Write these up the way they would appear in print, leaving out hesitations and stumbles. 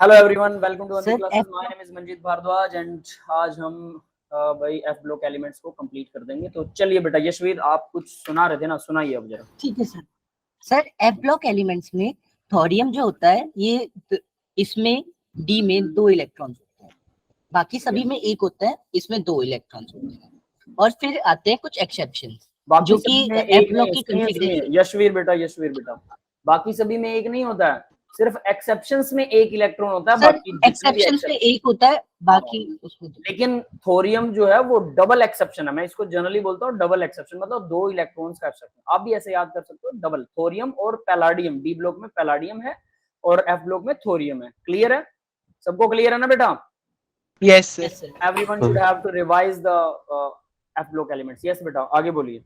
Hello everyone, welcome to sir classes. My name is Manjeet Bhardwaj and आज हम भाई F block elements को complete कर देंगे। तो चलिए बेटा, यशवीर आप कुछ सुना रहे थे ना, सुनाइए अब जरा। ठीक है सर एफ ब्लॉक एलिमेंट्स में थोरियम जो होता है ये इसमें डी में 2 इलेक्ट्रॉन्स होते हैं, बाकी सभी में एक होता है, इसमें 2 इलेक्ट्रॉन्स होते हैं। और फिर आते हैं कुछ एक्सेप्शंस बाकी जो कि सभी में एफ एक ब्लॉक नहीं, की सुनिए सुनिए कॉन्फ़िगरेशन। यशवीर बेटा, बाकी सभी में एक नहीं होता है, सिर्फ एक्सेप्शंस में एक इलेक्ट्रॉन होता है। सर बाकी जितने भी एक्सेप्शंस में एक होता है, बाकी उसमें 2। लेकिन थोरियम जो है वो डबल एक्सेप्शन है। मैं इसको जनरली बोलता हूँ डबल एक्सेप्शन, मतलब 2 इलेक्ट्रॉन्स का एक्सेप्शन। आप भी ऐसे याद कर सकते हो, डबल थोरियम और पैलाडियम। डी ब्लॉक में पैलाडियम है और एफ ब्लॉक में थोरियम है। क्लियर है? सबको क्लियर है ना बेटा? Yes sir. Yes sir. Everyone should have to revise the F block elements. Yes बेटा, आगे बोलिए।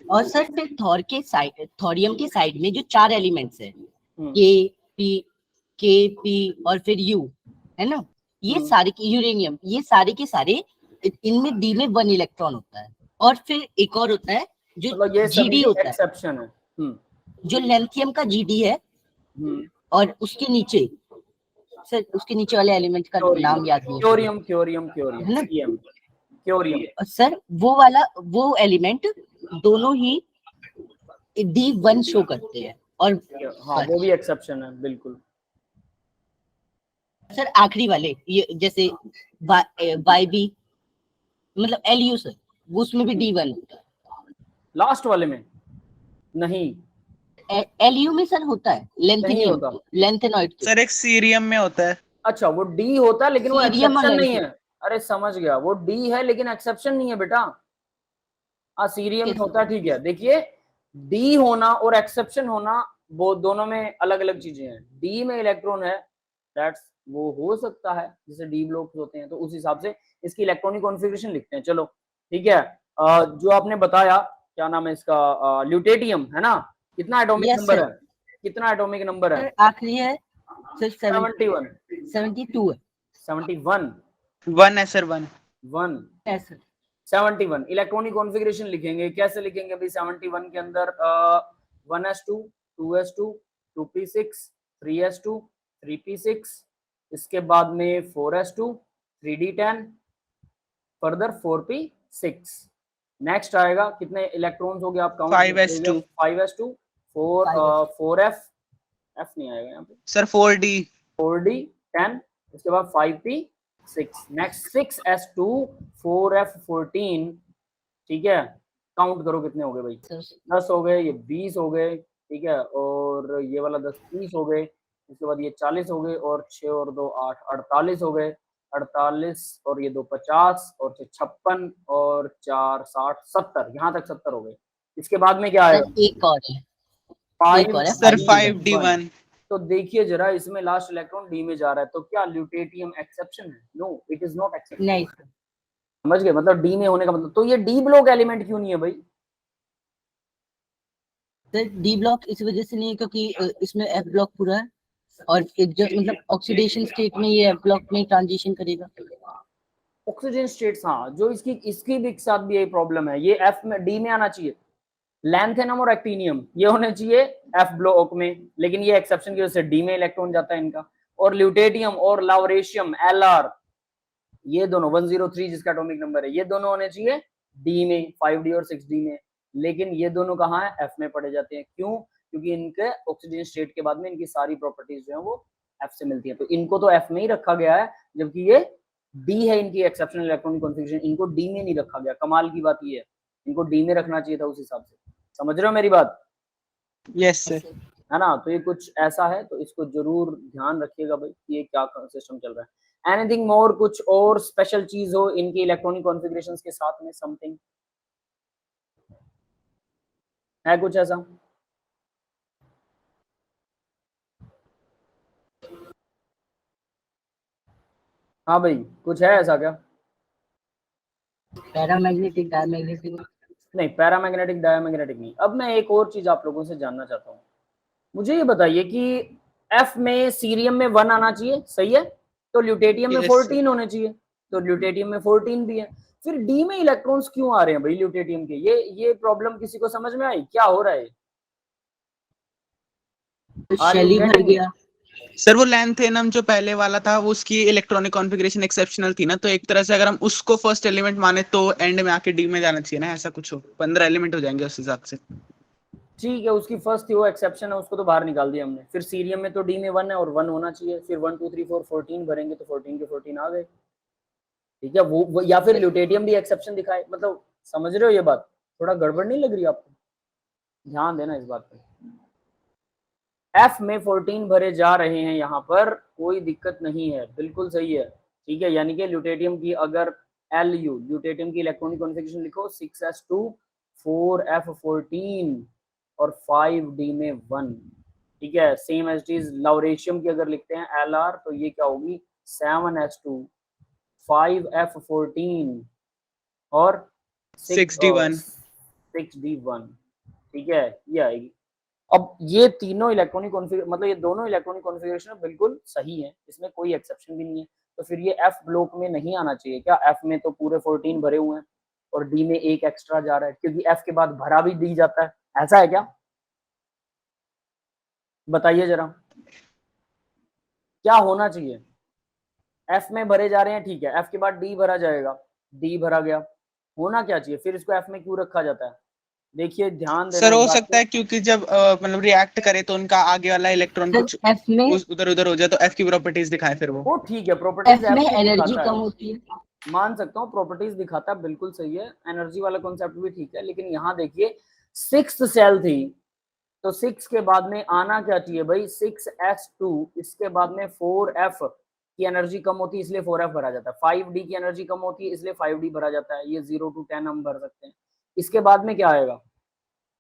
और सर फिर थोरियम के साइड में जो 4 एलिमेंट्स है, के पी और फिर यू, है ना, ये सारे के यूरेनियम, ये सारे के सारे इनमें डी में 1 इलेक्ट्रॉन होता है। और फिर एक और होता है जो मतलब ये सभी जीडी होता है, एक्सेप्शन है। जो लिथियम का जीडी है। और उसके नीचे सर, उसके नीचे वाले एलिमेंट का नाम याद नहीं है। क्योरियम। सर वो एलिमेंट दोनों ही D1 शो करते हैं। और हाँ, वो भी एक्सेप्शन है, बिल्कुल। सर आखिरी वाले ये जैसे YB मतलब LU सर, वो उसमें भी D1 होता है। लास्ट वाले में नहीं, LU में सर होता है लेंथेनॉइड सर एक सीरियम में होता है। अच्छा, वो डी होता है लेकिन वो सीरियम और एक्सेप्शन नहीं है। लेंथेन। अरे समझ गया, वो डी है लेकिन एक्सेप्शन नहीं है बेटा। हाँ, सीरियम में होता है, ठीक है। देखिए, डी होना और एक्सेप्शन होना वो दोनों में अलग अलग चीजें हैं। डी में इलेक्ट्रॉन है, दैट्स वो हो सकता है जैसे डी ब्लॉक होते हैं, तो उस हिसाब से इसकी इलेक्ट्रॉनिक कॉन्फ़िगरेशन लिखते हैं। चलो ठीक है। जो आपने बताया, क्या नाम है इसका, ल्यूटेटियम है ना? कितना एटॉमिक नंबर है? कितना एटॉमिक नंबर है? आखिरी है सर 71 72 है। 71 1 है सर, 1 है सर। 71 इलेक्ट्रॉनिक कॉन्फ़िगरेशन लिखेंगे। कैसे लिखेंगे भाई? 71 के अंदर 1s2 2s2 2p6 3s2 3p6, इसके बाद में 4s2 3d10, further 4p6। Next आएगा, कितने इलेक्ट्रॉन्स हो गए आप काउंट? 5s2 5s2 4f नहीं आएगा यहाँ पे सर, 4d 10, इसके बाद 5p6, नेक्स्ट 6s2 4f14। ठीक है, काउंट करो कितने हो गए भाई? 10 हो गए, ये 20 हो गए, ठीक है, और ये वाला 10 30 हो गए, इसके बाद ये 40 हो गए, और 6 और 2 8 48 हो गए, 48 और ये 2 50 और 6 56 और 4 60 70, यहाँ तक 70 हो गए। इसके बाद में क्या आएगा? एक और है, 5 सर 5d1। तो देखिए जरा, इसमें लास्ट इलेक्ट्रॉन डी में जा रहा है, तो क्या ल्यूटेटियम एक्सेप्शन है? No, it is not exception. नहीं, समझ गए? मतलब डी में होने का मतलब, तो ये डी ब्लॉक एलिमेंट क्यों नहीं है भाई? सर डी ब्लॉक इस वजह से नहीं है क्योंकि इसमें एफ ब्लॉक पूरा है, और एक जो मतलब ऑक्सीडेशन स्टेट में ये एफ ब्लॉक में ट्रांजिशन करेगा। ऑक्सीजन स्टेट्स, हाँ, जो इसकी भी साथ भी यही प्रॉब्लम है। ये एफ में, डी में आना चाहिए। लैंथेनम और एक्टिनियम ये होने चाहिए एफ ब्लॉक में, लेकिन ये एक्सेप्शन की वजह से डी में इलेक्ट्रॉन जाता है इनका। और ल्यूटेटियम और लाउरेशियम एलआर, ये दोनों 103 जिसका एटॉमिक नंबर है, ये दोनों होने चाहिए डी में, 5d और 6d में, लेकिन ये दोनों कहाँ है? एफ में पड़े जाते हैं। क्यों? क्योंकि इनके ऑक्सीजन स्टेट के बाद में इनकी सारी प्रॉपर्टीज जो है वो एफ से मिलती है, तो इनको तो एफ में ही रखा गया है, जबकि ये डी है इनकी एक्सेप्शनल इलेक्ट्रॉनिक कॉन्फ़िगरेशन, इनको डी में नहीं रखा गया। कमाल की बात ये है, इनको डी में रखना चाहिए था उस हिसाब से। समझ रहे हो मेरी बात? Yes sir. है ना? तो ये कुछ ऐसा है, तो इसको जरूर ध्यान रखिएगा भाई कि ये क्या सिस्टम चल रहा है। एनीथिंग मोर, कुछ और स्पेशल चीज हो इनकी इलेक्ट्रॉनिक कॉन्फ़िगरेशंस के साथ में? समथिंग है कुछ ऐसा? हाँ भाई, कुछ है ऐसा क्या? Paramagnetic, diamagnetic? नहीं, पैरामैग्नेटिक डायमैग्नेटिक नहीं। अब मैं एक और चीज आप लोगों से जानना चाहता हूँ। मुझे ये बताइए कि एफ में सीरियम में 1 आना चाहिए, सही है? तो ल्यूटेटियम में 14 होने चाहिए, तो ल्यूटेटियम में 14 भी है। फिर डी में इलेक्ट्रॉन्स क्यों आ रहे हैं भाई ल्यूटेटियम के? ये प्रॉब्लम किसी को समझ में आई? क्या हो रहा है? शेली भर गया। सर वो लैंथेनम जो पहले वाला था वो उसकी इलेक्ट्रॉनिक कॉन्फ़िगरेशन एक्सेप्शनल थी ना, तो एक तरह से अगर हम उसको फर्स्ट एलिमेंट माने तो एंड में आके डी में जाना चाहिए ना, ऐसा कुछ हो 15 एलिमेंट हो जाएंगे उस हिसाब से। ठीक है, उसकी फर्स्ट थी वो एक्सेप्शन है, उसको तो बाहर निकाल दिया हमने। फिर सीरियम में तो डी में 1 है और 1 होना चाहिए, फिर 1 2 3 4 14 भरेंगे तो 14 के 14 आ गए। ठीक है, वो या फिर ल्यूटेटियम भी एक्सेप्शन दिखाए, मतलब समझ रहे हो ये बात? थोड़ा गड़बड़ नहीं लग रही आपको? ध्यान देना इस बात पे। एफ में 14 भरे जा रहे हैं, यहाँ पर कोई दिक्कत नहीं है, बिल्कुल सही है। ठीक है, यानी कि ल्यूटेटियम की अगर LU ल्यूटेटियम की इलेक्ट्रॉनिक कॉन्फ़िगरेशन लिखो 6s2 4f14 और 5d में 1। ठीक है, सेम एज इट इज लॉरेशियम की अगर लिखते हैं LR तो ये क्या होगी 7s2 5f14 और 6d1। 6d1। ठीक है, ये आएगी। अब ये तीनों इलेक्ट्रॉनिक कॉन्फ़िगरेशन, मतलब ये दोनों इलेक्ट्रॉनिक कॉन्फ़िगरेशन बिल्कुल सही है, इसमें कोई एक्सेप्शन भी नहीं है। तो फिर ये एफ ब्लॉक में नहीं आना चाहिए क्या? एफ में तो पूरे 14 भरे हुए हैं और डी में एक एक्स्ट्रा जा रहा है, क्योंकि एफ के बाद भरा भी डी जाता है, ऐसा है क्या? बताइए जरा, क्या होना चाहिए? एफ में भरे जा रहे हैं, ठीक है, एफ के बाद डी भरा जाएगा, डी भरा गया, होना क्या चाहिए? फिर इसको एफ में क्यों रखा जाता है? देखिए ध्यान देना सर इस हो बात सकता पे। है क्योंकि जब मतलब रिएक्ट करे तो उनका आगे वाला इलेक्ट्रॉन सर कुछ एफ में उधर उधर हो जाए तो एफ की प्रॉपर्टीज दिखाए फिर वो। वो ठीक है, प्रॉपर्टीज एफ एफ में की एनर्जी दिखाता कम है, होती है। मान सकता हूँ प्रॉपर्टीज दिखाता है, बिल्कुल सही है, एनर्जी वाला कॉन्सेप्ट भी ठीक है। लेकिन यहाँ देखिए 6th सेल थी, तो 6 के बाद में आना क्या चाहिए भाई 6s2, इसके बाद में 4f की एनर्जी कम होती है इसलिए 4f भरा जाता है, 5d की एनर्जी कम होती है इसलिए 5d भरा जाता है, ये 0 to 10 हम भर सकते हैं। इसके बाद में क्या आएगा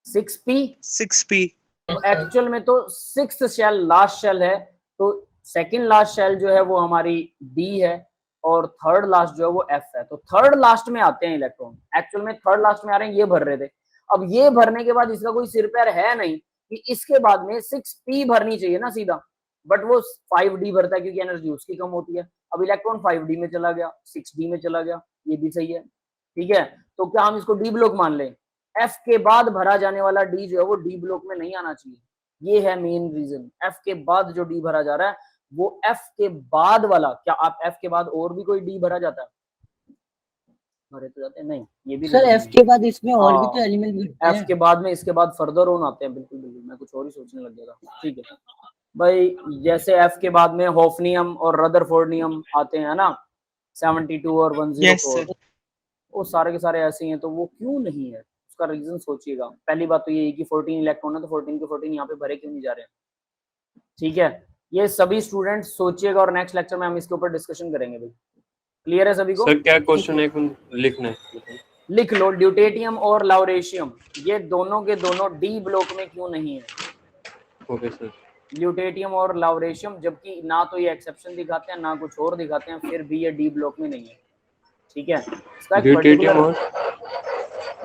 6p, 6p। तो एक्चुअल में तो 6th शेल लास्ट शेल है, तो सेकंड लास्ट शेल जो है वो हमारी d है और थर्ड लास्ट जो है वो f है। तो थर्ड लास्ट में आते हैं इलेक्ट्रॉन, एक्चुअल में थर्ड लास्ट में आ रहे हैं, ये भर रहे थे। अब ये भरने के बाद इसका कोई सिर पैर है नहीं कि इसके बाद में 6p भरनी चाहिए ना सीधा, बट वो 5d भरता है क्योंकि एनर्जी उसकी कम होती है। अब इलेक्ट्रॉन 5d में चला गया, 6d में चला गया, ये भी सही है। ठीक है, तो क्या हम इसको डी ब्लॉक मान लें? एफ के बाद भरा जाने वाला डी जो है वो डी ब्लॉक में नहीं आना चाहिए, ये है मेन रीजन। एफ के बाद जो डी भरा जा रहा है वो एफ के बाद वाला, क्या आप एफ के बाद और भी कोई डी भरा जाता है? भरे तो जाते हैं, नहीं ये भी सर एफ के बाद इसमें और भी तो एलिमेंट बनते एफ हैं। के बाद में इसके बाद फर्दर ऑन आते हैं, बिल्कुल बिल्कुल, मैं कुछ और ही सोचने लग गया था। ठीक है भाई, जैसे एफ के बाद में होफनियम और रदरफोर्डियम आते हैं ना, 72 और 104, यस सर। वो सारे के सारे ऐसे ही हैं, तो वो क्यों नहीं है उसका रीजन सोचिएगा। पहली बात तो ये है कि 14 इलेक्ट्रॉन है तो 14 के 14 यहाँ पे भरे क्यों नहीं जा रहे हैं? ठीक है, ये सभी स्टूडेंट सोचिएगा और नेक्स्ट लेक्चर में हम इसके ऊपर डिस्कशन करेंगे भाई। क्लियर है सभी को? सर क्या क्वेश्चन है लिखना है? लिख लो, ड्यूटेरियम और लाउरेशियम ये दोनों के दोनों डी ब्लॉक में क्यों नहीं है? Okay sir. ल्यूटेटियम और लाउरेशियम, जबकि ना तो ये एक्सेप्शन दिखाते हैं ना कुछ और दिखाते हैं, फिर भी ये डी ब्लॉक में नहीं है। ठीक है, इसका ड्यूटेरियम और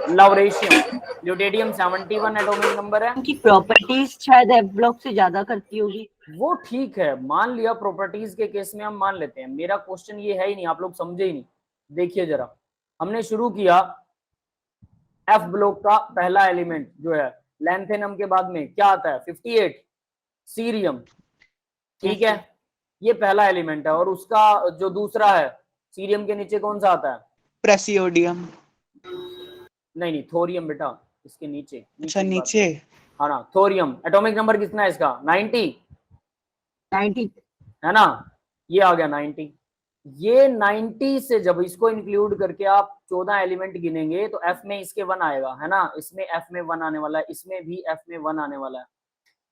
लाउरेशियम, ल्यूटेरियम 71 एटॉमिक नंबर है, उनकी प्रॉपर्टीज शायद एफ ब्लॉक से ज्यादा करती होगी। वो ठीक है, मान लिया प्रॉपर्टीज के केस में हम मान लेते हैं। मेरा क्वेश्चन ये है ही नहीं, आप लोग समझे ही नहीं। देखिए जरा, हमने शुरू किया एफ ब्लॉक का पहला एलिमेंट जो है लैंथेनम के बाद में क्या आता है 58 सीरियम। ठीक है, ये पहला एलिमेंट है, और उसका जो दूसरा है सीरियम के नीचे कौन सा आता है? प्रेसियोडियम। नहीं थोरियम बेटा, इसके नीचे अच्छा की बात नीचे। है। हाँ ना, थोरियम। एटॉमिक नंबर कितना है इसका? 90 है ना, ये आ गया 90। ये 90 से जब इसको इंक्लूड करके आप 14 एलिमेंट गिनेंगे तो एफ में इसके 1 आएगा, है ना, इसमें एफ में 1 आने वाला है, इसमें भी एफ में 1 आने वाला है।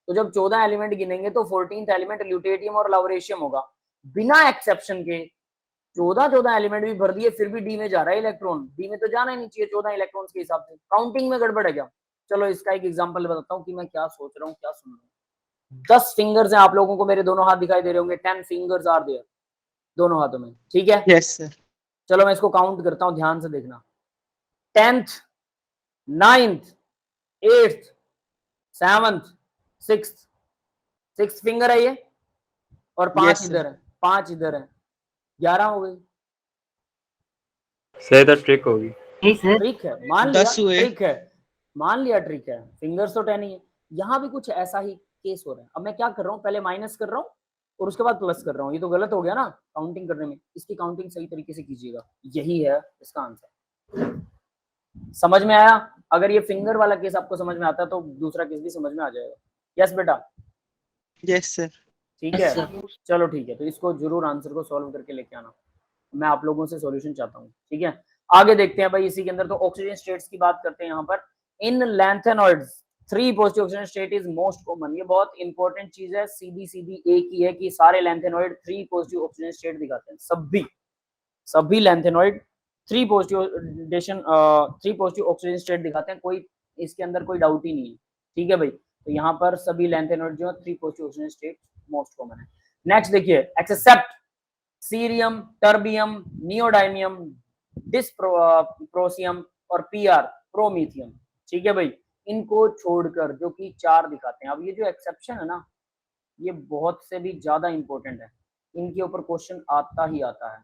तो जब 14 एलिमेंट गिनेंगे तो 14th एलिमेंट ल्यूटेरियम और लाउरेशियम होगा, बिना एक्सेप्शन के। 14 एलिमेंट भी भर दिए फिर भी डी में जा रहा है इलेक्ट्रॉन, डी में तो जाना ही नहीं चाहिए 14 इलेक्ट्रॉन के हिसाब से, काउंटिंग में गड़बड़ है क्या? चलो इसका एक एग्जांपल बताता हूँ कि मैं क्या सोच रहा हूँ, क्या सुन रहा हूँ। 10 फिंगर्स हैं, आप लोगों को मेरे दोनों हाथ दिखाई दे रहे होंगे, 10 फिंगर्स आर देयर दोनों हाथों में। ठीक है, यस सर। चलो मैं इसको काउंट करता हूं, ध्यान से देखना। 10th 9th 8th 7th 6th finger है ये, और 5 Yes, sir. इधर है, 5 इधर है, 11 हो गई। सही तो ट्रिक होगी। नहीं सर, ट्रिक है, मान लिया 10 हुए। ट्रिक है, मान लिया ट्रिक है, फिंगर्स तो 10 ही है। यहां भी कुछ ऐसा ही केस हो रहा है। अब मैं क्या कर रहा हूं, पहले माइनस कर रहा हूं, और उसके बाद प्लस कर रहा हूँ, ये तो गलत हो गया ना काउंटिंग करने में। इसकी काउंटिंग सही तरीके से कीजिएगा, यही है इसका आंसर। समझ में आया? अगर ये फिंगर वाला केस आपको समझ में आता है तो दूसरा केस भी समझ में आ जाएगा। यस बेटा? Yes sir. ठीक Yes, है, sir. चलो ठीक है, तो इसको जरूर आंसर को सॉल्व करके लेके आना, मैं आप लोगों से सॉल्यूशन चाहता हूँ। ठीक है, आगे देखते हैं भाई। इसी के अंदर तो ऑक्सीजन स्टेट्स की बात करते हैं यहाँ पर। In lanthanoids 3 positive oxygen state is most common. ये बहुत इंपॉर्टेंट चीज है, सीधी सीधी एक ही है कि सारे लैंथेनॉइड 3 पॉजिटिव ऑक्सीजन स्टेट दिखाते हैं। सभी लैंथेनॉइड 3 पॉजिटिव ऑक्सीजन स्टेट दिखाते हैं, कोई इसके अंदर कोई डाउट ही नहीं है। ठीक है भाई, तो यहाँ पर सभी लैंथेनॉइड जो 3 positive oxygen state most common है। नेक्स्ट देखिए, except cerium, terbium, neodymium, dysprosium और पीआर प्रोमीथियम। ठीक है भाई, इनको छोड़कर जो कि 4 दिखाते हैं। अब ये जो एक्सेप्शन है ना, ये बहुत से भी ज्यादा इंपॉर्टेंट है, इनके ऊपर क्वेश्चन आता ही आता है।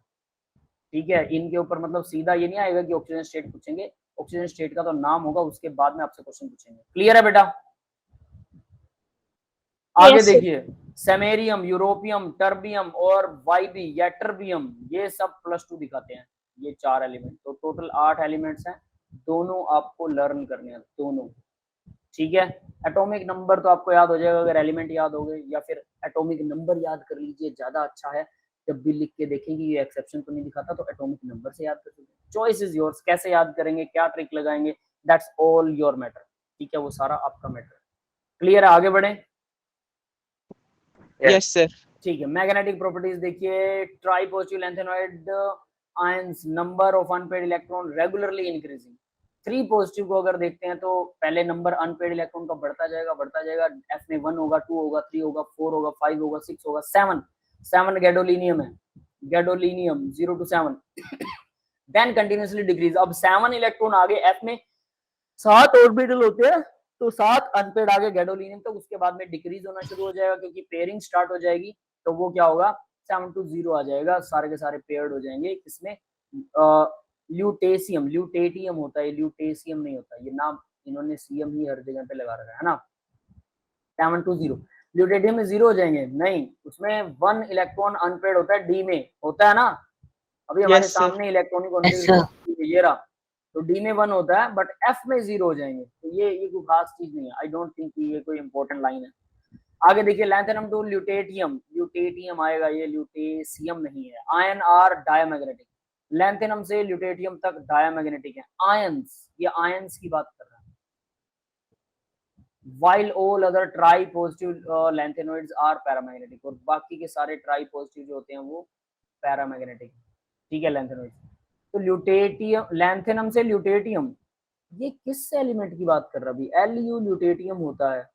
ठीक है, इनके ऊपर मतलब सीधा ये नहीं आएगा कि ऑक्सीजन स्टेट पूछेंगे, ऑक्सीजन स्टेट का तो नाम होगा, उसके बाद में आपसे क्वेश्चन पूछेंगे। क्लियर है बेटा? आगे देखिए, सेमेरियम, यूरोपियम, टर्बियम और वाईबी या टर्बियम, ये सब +2 दिखाते हैं, ये 4 एलिमेंट। तो टोटल 8 एलिमेंट्स हैं, दोनों आपको लर्न करने हैं, दोनों। ठीक है, एटॉमिक नंबर तो आपको याद हो जाएगा अगर एलिमेंट याद हो गए, या फिर एटॉमिक नंबर याद कर लीजिए, ज्यादा अच्छा है। जब भी लिख के देखेंगे ये एक्सेप्शन तो नहीं दिखाता, तो एटॉमिक नंबर से याद कर सकते। चॉइस इज योर्स, कैसे याद करेंगे, क्या ट्रिक लगाएंगे, दैट्स ऑल योर मैटर। ठीक है, वो सारा आपका मैटर। क्लियर है? आगे बढ़े। Yes sir. ठीक है, मैग्नेटिक प्रॉपर्टीज देखिए, try positive lanthanoid ions number of unpaid electron regularly increasing. 3 positive को अगर देखते हैं तो पहले नंबर अनपेड इलेक्ट्रॉन का बढ़ता जाएगा। एफ में 1 होगा, 2 होगा, 3 होगा, 4 होगा, 5 होगा, 6 होगा, 7 गैडोलिनियम है, gadolinium 0 to 7 then continuously decrease. अब 7 इलेक्ट्रॉन आगे एफ में 7 ऑर्बिटल होते हैं, तो 7 अनपेड आगे गैडोलिनियम तक, उसके बाद में डिक्रीज होना शुरू हो जाएगा क्योंकि पेयरिंग स्टार्ट हो जाएगी। तो वो क्या होगा, 7 to 0 आ जाएगा, सारे के सारे पेयर्ड हो जाएंगे। किसमें? ल्यूटेशियम, ल्यूटेटियम होता है, ल्यूटेशियम नहीं होता, ये नाम इन्होंने सीएम ही हर जगह पे लगा रखा है ना। 7 to 0 ल्यूटेटियम में 0 हो जाएंगे, नहीं, उसमें 1 इलेक्ट्रॉन अनपेड होता है, डी में होता है ना। अभी हमारे Yes, sir. सामने इलेक्ट्रॉनिक Yes, sir. ये रहा, तो डी में 1 होता है, बट एफ में 0 हो जाएंगे। तो ये कोई खास चीज नहीं है, आई डोंट थिंक ये कोई इंपॉर्टेंट लाइन है। आगे देखिए, लैंथेनम टू ल्यूटेटियम, ल्यूटेटियम आएगा, ये ल्यूटेशियम नहीं है। आयन आर डायमैग्नेटिक, लैंथेनम से ल्यूटेटियम तक डायमैग्नेटिक है। आयंस, ये आयंस की बात कर रहा है। while all other tri positive lantanoids are paramagnetic, और बाकी के सारे ट्राई पॉजिटिव जो होते हैं वो पैरामैग्नेटिक। ठीक है, लैंथेनॉइड। तो ल्यूटेटियम, लैंथेनम से ल्यूटेटियम, ये किस एलिमेंट की बात कर रहा है अभी? Lu ल्यूटेटियम होता है।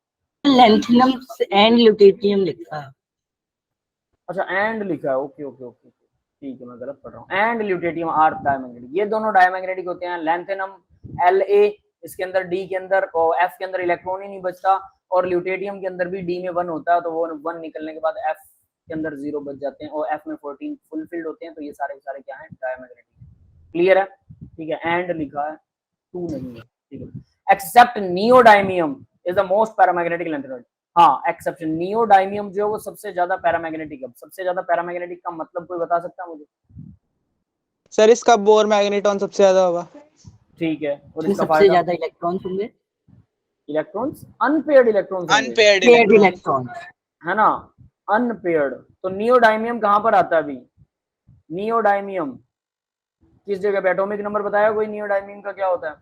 लैंथेनम एंड ल्यूटेटियम लिखा है। अच्छा, एंड लिखा है, ओके ओके ओके, ठीक है, मैं गलत पढ़ रहा हूँ। एंड ल्यूटेटियम आर डायमैग्नेटिक, ये दोनों डायमैग्नेटिक होते हैं। लैंथेनम La, इसके अंदर डी के अंदर और एफ के अंदर इलेक्ट्रॉन ही नहीं बचता, और ल्यूटेटियम के अंदर भी डी में 1 होता है, तो वो 1 निकलने के बाद एफ के अंदर 0 बच जाते हैं, और एफ में 14 फुलफिल्ड होते हैं। तो ये सारे के सारे क्या हैं? डायमैग्नेटिक। क्लियर है? ठीक है, एंड लिखा है, 2 नहीं है। ठीक है, except neodymium is the most paramagnetic lanthanoid. हाँ, एक्सेप्शन, नियोडाइमियम जो वो सबसे ज्यादा पैरामैग्नेटिक है। सबसे ज्यादा पैरामैग्नेटिक का मतलब कोई बता सकता है मुझे? सर इसका बोर मैग्नेटॉन सबसे ज्यादा होगा। ठीक है, और इसमें इसका सबसे फायदा? ज्यादा इलेक्ट्रॉन्स होंगे, electrons, unpaired electrons, unpaired paired electron electrons. है ना, अनपेयर्ड। तो नियोडाइमियम कहां पर आता है अभी? नियोडाइमियम किस जगह पे? एटॉमिक नंबर बताया कोई? नियोडाइमियम का क्या होता है?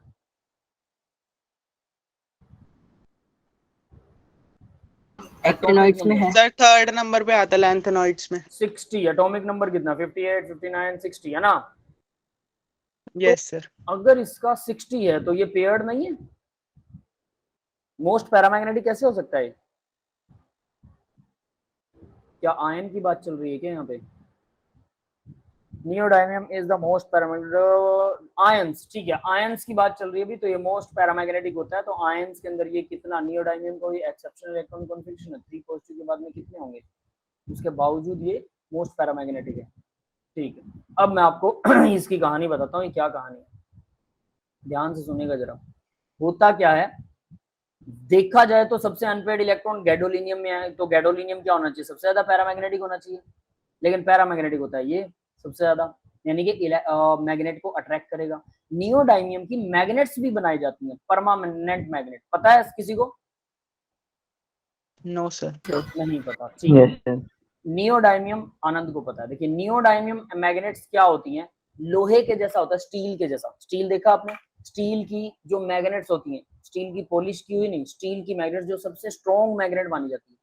एक्टिनॉइड्स में है। सर 3rd नंबर पे आता है लैंथेनॉइड्स में। 60। एटॉमिक नंबर कितना? 58, 59, 60 है ना। Yes sir. अगर इसका 60 है तो ये पेयर्ड नहीं है, मोस्ट पैरामैग्नेटिक कैसे हो सकता है? क्या आयन की बात चल रही है क्या यहाँ पे? Neodymium is the most paramagnetic ions. ठीक है, आयंस की बात चल रही है अभी, तो ये मोस्ट पैरामैग्नेटिक होता है। तो आयंस के अंदर ये कितना? नियोडाइमियम को ये एक्सेप्शनल इलेक्ट्रॉन कॉन्फिगरेशन है, 3 पॉजिटिव के बाद में कितने होंगे, उसके बावजूद ये मोस्ट पैरामैग्नेटिक है। ठीक है, अब मैं आपको इसकी कहानी बताता हूँ, ये क्या कहानी है, ध्यान से सुनेगा जरा। होता क्या है, देखा जाए तो सबसे अनपेयर्ड इलेक्ट्रॉन गैडोलिनियम में है, तो गैडोलिनियम क्या होना चाहिए, सबसे ज्यादा पैरामैग्नेटिक होना चाहिए, लेकिन पैरामैग्नेटिक होता है ये सबसे ज्यादा, यानी कि मैग्नेट को अट्रैक्ट करेगा। नियोडाइमियम की मैग्नेट्स भी बनाई जाती हैं, परमानेंट मैग्नेट, पता है किसी को? No sir. नहीं पता, ठीक है। Yes sir. नियोडाइमियम आनंद को पता है। देखिए नियोडाइमियम मैग्नेट्स क्या होती हैं, लोहे के जैसा होता है, स्टील के जैसा। स्टील देखा आपने, स्टील की जो मैग्नेट्स होती हैं, स्टील की पॉलिश की हुई नहीं, स्टील की मैग्नेट जो सबसे स्ट्रॉन्ग मैग्नेट मानी जाती है,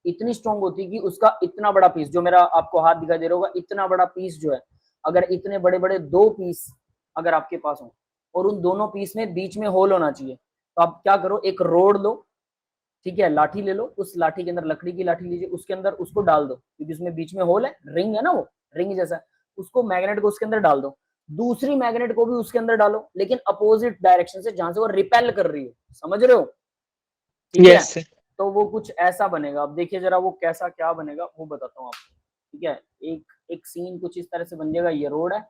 इतनी स्ट्रॉन्ग होती है कि उसका इतना बड़ा पीस, जो मेरा आपको हाथ दिखाई दे रहा होगा, इतना बड़ा पीस जो है, अगर इतने बड़े बड़े दो पीस अगर आपके पास हो और उन दोनों पीस में बीच में होल होना चाहिए, तो आप क्या करो, एक रोड लो, ठीक है, लाठी ले लो, उस लाठी के अंदर, लकड़ी की लाठी लीजिए, उसके अंदर उसको डाल दो, क्योंकि उसमें बीच में होल है, रिंग है ना, वो रिंग जैसा, उसको मैग्नेट को उसके अंदर डाल दो, दूसरी मैग्नेट को भी उसके अंदर डालो, लेकिन अपोजिट डायरेक्शन से, जहां से वो रिपेल कर रही हो, समझ रहे हो? ठीक है, यस सर। तो वो कुछ ऐसा बनेगा। अब देखिए जरा वो कैसा क्या बनेगा वो बताता हूँ आपको, ठीक है। एक एक सीन कुछ इस तरह से बन जाएगा, ये रोड है,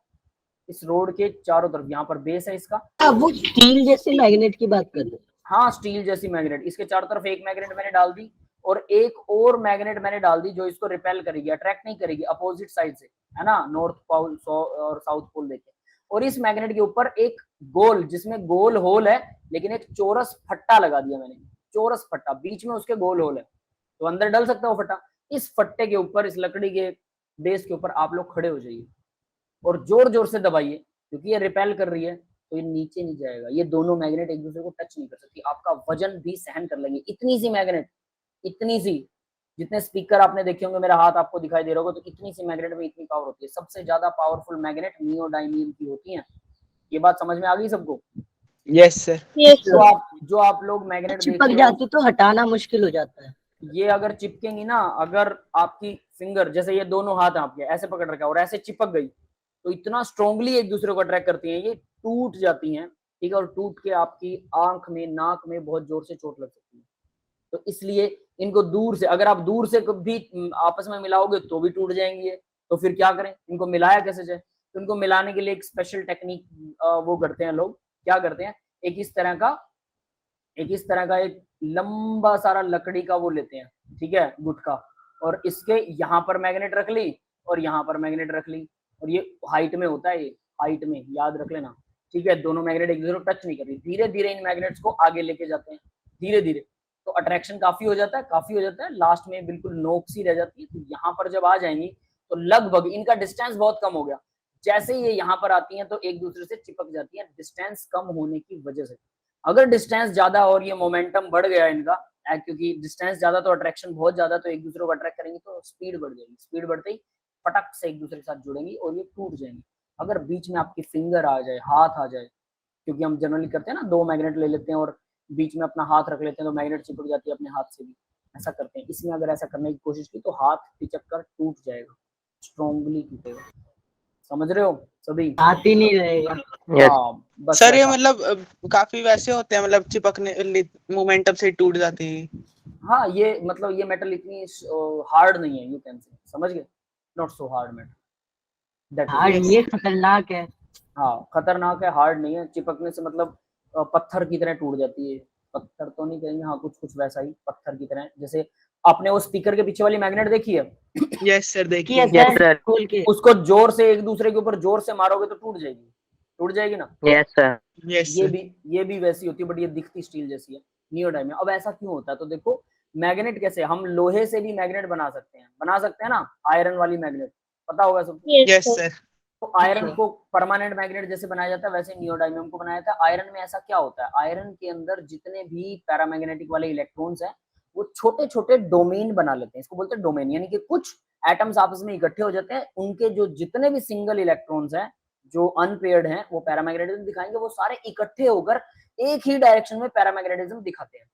इस रोड के चारों तरफ यहाँ पर बेस है इसका, अब वो स्टील जैसे मैग्नेट की बात कर रहे हैं। हाँ स्टील जैसी मैग्नेट, इसके चारों तरफ एक मैग्नेट मैंने डाल दी और एक और मैग्नेट मैंने डाल दी जो इसको रिपेल करेगी, अट्रैक्ट नहीं करेगी, अपोजिट साइड से, है ना, नॉर्थ पोल और साउथ पोल देखे। और इस मैग्नेट के ऊपर एक गोल, जिसमें गोल होल है, लेकिन एक चौरस फट्टा लगा दिया मैंने, चौरस फट्टा, बीच में उसके गोल होल है, तो अंदर डल सकता है वो फट्टा। इस फट्टे के ऊपर, इस लकड़ी के बेस के ऊपर आप लोग खड़े हो जाइए और जोर जोर से दबाइए, क्योंकि ये रिपेल कर रही है, तो ये नीचे नहीं जाएगा, ये दोनों मैग्नेट एक दूसरे को टच नहीं कर सकती, आपका वजन भी सहन कर लेंगे। इतनी सी मैग्नेट, इतनी सी, जितने स्पीकर आपने देखे होंगे, मेरा हाथ आपको दिखाई दे रहा होगा, तो इतनी सी मैग्नेट में इतनी पावर होती है। सबसे ज्यादा पावरफुल मैग्नेट नियोडाइमियम की होती है। ये बात समझ में आ गई सबको? Yes sir. जो आप लोग मैग्नेट देख चिपक रहे हो, जाती तो हटाना मुश्किल हो जाता है। ये अगर चिपकेंगी ना, अगर आपकी फिंगर, जैसे ये दोनों हाथ आपके ऐसे पकड़ रखा है और ऐसे चिपक गई, तो इतना स्ट्रांगली एक दूसरे को अट्रैक्ट करती हैं, ये टूट जाती हैं, ठीक है, और टूट के आपकी आंख में, नाक में बहुत जोर से चोट लग सकती है। तो इसलिए इनको दूर से, अगर आप दूर से भी आपस में मिलाओगे तो भी टूट जाएंगी ये, तो फिर क्या करें, इनको मिलाया कैसे जाए? तो इनको मिलाने के लिए एक स्पेशल टेक्निक वो करते हैं लोग, क्या करते हैं, एक इस तरह का एक लंबा सारा लकड़ी का वो लेते हैं, ठीक है, गुटका, और इसके यहाँ पर मैग्नेट रख ली और यहाँ पर मैग्नेट रख ली, और ये हाइट में होता है, ये हाइट में याद रख लेना, ठीक है। दोनों मैग्नेट एक दूसरे को टच नहीं कर रही, धीरे धीरे इन मैग्नेट्स को आगे लेके जाते हैं, धीरे धीरे, तो अट्रैक्शन काफी हो जाता है, लास्ट में बिल्कुल नोक सी रह जाती है। तो यहाँ पर जब आ जाएंगी तो लगभग इनका डिस्टेंस बहुत कम हो गया, जैसे ये यहाँ पर आती हैं तो एक दूसरे से चिपक जाती है, डिस्टेंस कम होने की वजह से। अगर डिस्टेंस ज्यादा और ये मोमेंटम बढ़ गया इनका, क्योंकि डिस्टेंस ज्यादा तो अट्रैक्शन बहुत ज्यादा, तो एक दूसरे को अट्रैक्ट करेंगे तो स्पीड बढ़ जाएगी, स्पीड बढ़ते ही फटक से एक दूसरे के साथ जुड़ेंगी और ये टूट जाएंगी। अगर बीच में आपकी फिंगर आ जाए, हाथ आ जाए, क्योंकि हम जनरली करते हैं ना, दो मैग्नेट ले लेते हैं और बीच में अपना हाथ रख लेते हैं तो मैग्नेट चिपक जाती है अपने हाथ से भी, ऐसा करते हैं। इसमें अगर ऐसा करने की कोशिश की तो हाथ पिचक कर टूट जाएगा, स्ट्रॉन्गली टूटेगा, समझ रहे हो सभी? हाथ ही नहीं रहेगा। हाँ बस सर ये ऐसा। मतलब काफी वैसे होते हैं, मतलब चिपकने मोमेंटम से टूट जाते हैं। हाँ ये मतलब ये मेटल इतनी हार्ड नहीं है, यू कैन से, समझ गए, not so hard metal that हाँ इज। ये खतरनाक है। हाँ खतरनाक है, हार्ड नहीं है, चिपकने से मतलब पत्थर की तरह टूट जाती है, पत्थर तो नहीं कहेंगे, हाँ कुछ कुछ वैसा ही पत्थर की तरह, जैसे आपने वो स्पीकर के पीछे वाली मैग्नेट देखी है, यस सर कि देखिए। ऐसा खोल के उसको जोर से एक दूसरे के ऊपर जोर से मारोगे तो टूट जाएगी ना। Yes sir. यस ये सर। भी वैसी होती है, बट ये दिखती स्टील जैसी है, नियोडाइमियम। अब ऐसा क्यों होता है, तो देखो मैग्नेट कैसे, हम लोहे से भी मैग्नेट बना सकते हैं ना, आयरन वाली मैग्नेट, पता होगा सबको। Yes sir. तो आयरन को परमानेंट मैग्नेट जैसे बनाया जाता है, वैसे नियोडाइमियम को बनाया जाता है। आयरन में ऐसा क्या होता है, आयरन के अंदर जितने भी पैरामैग्नेटिक वाले इलेक्ट्रॉन्स हैं, वो छोटे छोटे डोमेन बना लेते हैं, इसको बोलते हैं डोमेन, यानी कि कुछ एटम्स आपस में इकट्ठे हो जाते हैं, उनके जो जितने भी सिंगल इलेक्ट्रॉन्स हैं जो अनपेयर्ड हैं, वो पैरामैग्नेटिज्म दिखाएंगे, वो सारे इकट्ठे होकर एक ही डायरेक्शन में पैरामैग्नेटिज्म दिखाते हैं,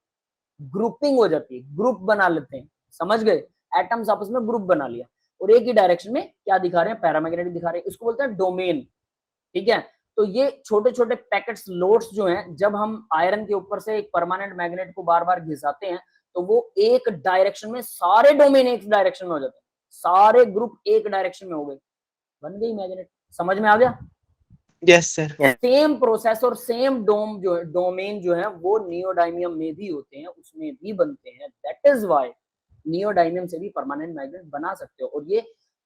ग्रुपिंग हो जाती है, ग्रुप बना लेते हैं, समझ गए, एटम्स आपस में ग्रुप बना लिया और एक ही डायरेक्शन में क्या दिखा रहे हैं, पैरामैग्नेटिक दिखा रहे हैं, इसको बोलते हैं डोमेन, ठीक है। तो ये छोटे छोटे पैकेट्स, लोड्स जो हैं, जब हम आयरन के ऊपर से एक परमानेंट मैग्नेट को बार बार घिसाते हैं तो वो एक डायरेक्शन में, सारे डोमेन एक डायरेक्शन में हो जाते हैं, सारे ग्रुप एक डायरेक्शन में हो गए, बन गई मैग्नेट, समझ में आ गया? Yes sir. सेम प्रोसेस और सेम डोमेन जो है वो नियोडाइमियम में भी होते हैं, उसमें भी बनते हैं। दैट इज व्हाई नियोडाइमियम से भी परमानेंट मैग्नेट बना सकते हो। और ये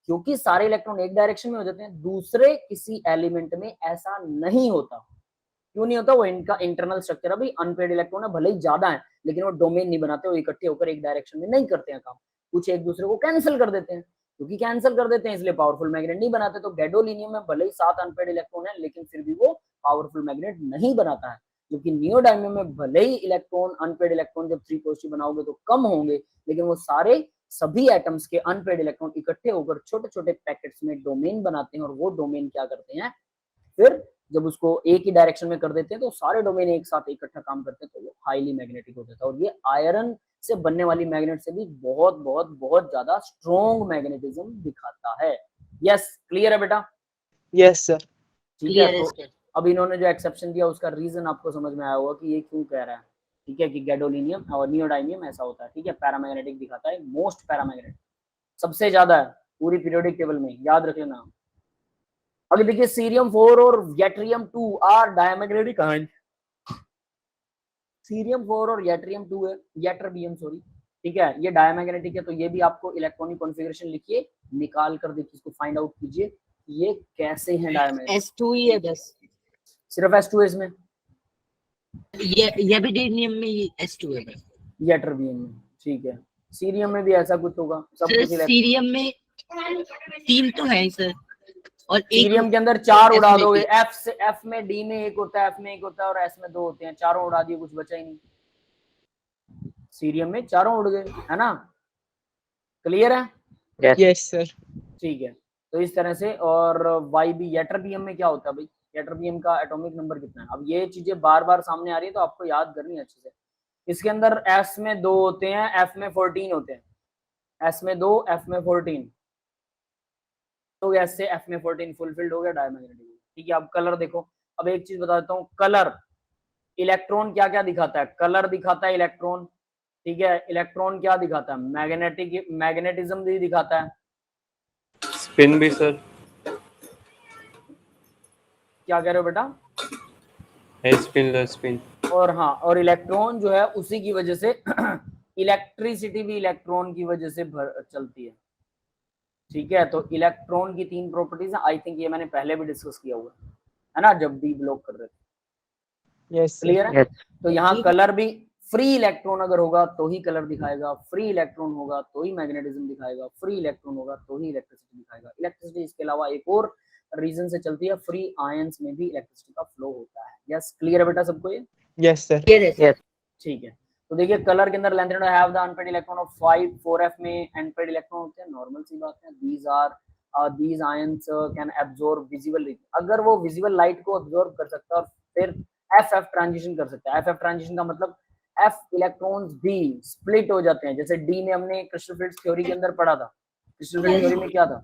क्योंकि सारे इलेक्ट्रॉन एक डायरेक्शन में हो जाते हैं, दूसरे किसी एलिमेंट में ऐसा नहीं होता। क्यों नहीं होता? वो इनका इंटरनल स्ट्रक्चर, अभी अनपेड इलेक्ट्रॉन है भले ही ज्यादा है, लेकिन वो डोमेन नहीं बनाते, वो इकट्ठे होकर एक डायरेक्शन में नहीं करते हैं काम, कुछ एक दूसरे को कैंसिल कर देते हैं। क्योंकि कैंसिल कर देते हैं इसलिए पावरफुल मैग्नेट नहीं बनाते। तो गैडोलिनियम में भले ही 7 अनपेड इलेक्ट्रॉन है, लेकिन फिर भी वो पावरफुल मैग्नेट नहीं बनाता है। क्योंकि नियोडाइमियम में भले ही इलेक्ट्रॉन, अनपेड इलेक्ट्रॉन जब 3 पॉजिटिव बनाओगे तो कम होंगे, लेकिन वो सारे सभी एटम्स के अनपेड इलेक्ट्रॉन इकट्ठे होकर छोटे छोटे पैकेट्स में डोमेन बनाते हैं। और वो डोमेन क्या करते हैं, फिर जब उसको एक ही डायरेक्शन में कर देते हैं तो सारे डोमेन एक साथ इकट्ठा काम करते हैं, तो वो हाईली मैग्नेटिक हो जाता है। और ये आयरन से बनने वाली मैग्नेट से भी बहुत बहुत बहुत ज्यादा स्ट्रॉन्ग मैग्नेटिज्म दिखाता है। यस, क्लियर है बेटा? Yes sir. ठीक है। Clear है तो sir. अब इन्होंने जो एक्सेप्शन दिया उसका रीजन आपको समझ में आया होगा कि ये क्यों कह रहा है। ठीक है, कि गैडोलिनियम और नियोडाइमियम ऐसा होता है। ठीक है, पैरामैग्नेटिक दिखाता है, मोस्ट पैरामैग्नेटिक सबसे ज्यादा है पूरी पीरियोडिक टेबल में, याद रख लेना। अभी देखिए सीरियम 4 और yttrium 2 are diamagnetic ion. Cerium 4 और यट्रियम 2 है, यट्रबियम सॉरी, ठीक है, ये डायमैग्नेटिक है। तो ये भी आपको इलेक्ट्रॉनिक कॉन्फ़िगरेशन लिखिए, निकाल कर देखिए, इसको फाइंड आउट कीजिए ये कैसे हैं डायमैग्नेटिक। S2 ही है बस। सिर्फ S2 है इसमें, ये भी डेनियम में ये S2 है बस। यट्रबियम में। ठीक है, सीरियम में भी ऐसा कुछ होगा, सब सर कुछ सीरियम में 3 तो है सर, और एक सीरियम के अंदर 4 उड़ा F में दोगे, भी। F से F में D में 1 होता है, F में 1 होता है और S में 2 होते हैं, चारों उड़ा दिए, कुछ बचा ही नहीं। सीरियम में चारों उड़ गए, है ना? क्लियर है? Yes sir. ठीक है, तो इस तरह से। और YB यट्रबियम में क्या होता है भाई? यट्रबियम का एटॉमिक नंबर कितना है? अब ये चीजें बार बार सामने आ रही है तो आपको याद करनी है अच्छे से। इसके अंदर S में 2 होते हैं, F में 14 होते हैं। S में 2, F में 14, तो S से F में 14 फुलफिल्ड हो गया, डायमैग्नेटिक। ठीक है, अब कलर देखो। अब एक चीज बता देता हूँ, कलर इलेक्ट्रॉन क्या क्या दिखाता है? कलर दिखाता है इलेक्ट्रॉन, ठीक है। इलेक्ट्रॉन क्या दिखाता है? मैग्नेटिज्म भी दिखाता है। स्पिन भी सर क्या कह रहे हो बेटा? है, स्पिन द स्पिन। और हाँ, और इलेक्ट्रॉन जो है उसी की वजह से इलेक्ट्रिसिटी भी इलेक्ट्रॉन की वजह से चलती है। ठीक है, तो इलेक्ट्रॉन की 3 प्रॉपर्टीज है, आई थिंक ये मैंने पहले भी डिस्कस किया हुआ है ना, जब डी ब्लॉक कर रहे थे। यस क्लियर है? तो यहाँ ठीक। कलर भी, फ्री इलेक्ट्रॉन अगर होगा तो ही कलर दिखाएगा, फ्री इलेक्ट्रॉन होगा तो ही मैग्नेटिज्म दिखाएगा, फ्री इलेक्ट्रॉन होगा तो ही इलेक्ट्रिसिटी दिखाएगा। इलेक्ट्रिसिटी इसके अलावा एक और रीजन से चलती है, फ्री आयंस में भी इलेक्ट्रिसिटी का फ्लो होता है। यस, क्लियर है बेटा सबको ये? Yes sir. ठीक है, तो देखिए कलर के अंदर length and have the unpaired electron of 5 4f में अनपेड इलेक्ट्रॉन होते हैं, नॉर्मल सी बात है। these ions can absorb visible light, अगर वो विजिबल लाइट को अब्सॉर्ब कर सकता है और फिर FF ट्रांजिशन कर सकता है। FF ट्रांजिशन का मतलब F इलेक्ट्रॉन्स भी स्प्लिट हो जाते हैं, जैसे D में हमने क्रिस्टल फील्ड्स थ्योरी के अंदर पढ़ा था। क्रिस्टल फील्ड थ्योरी में क्या था?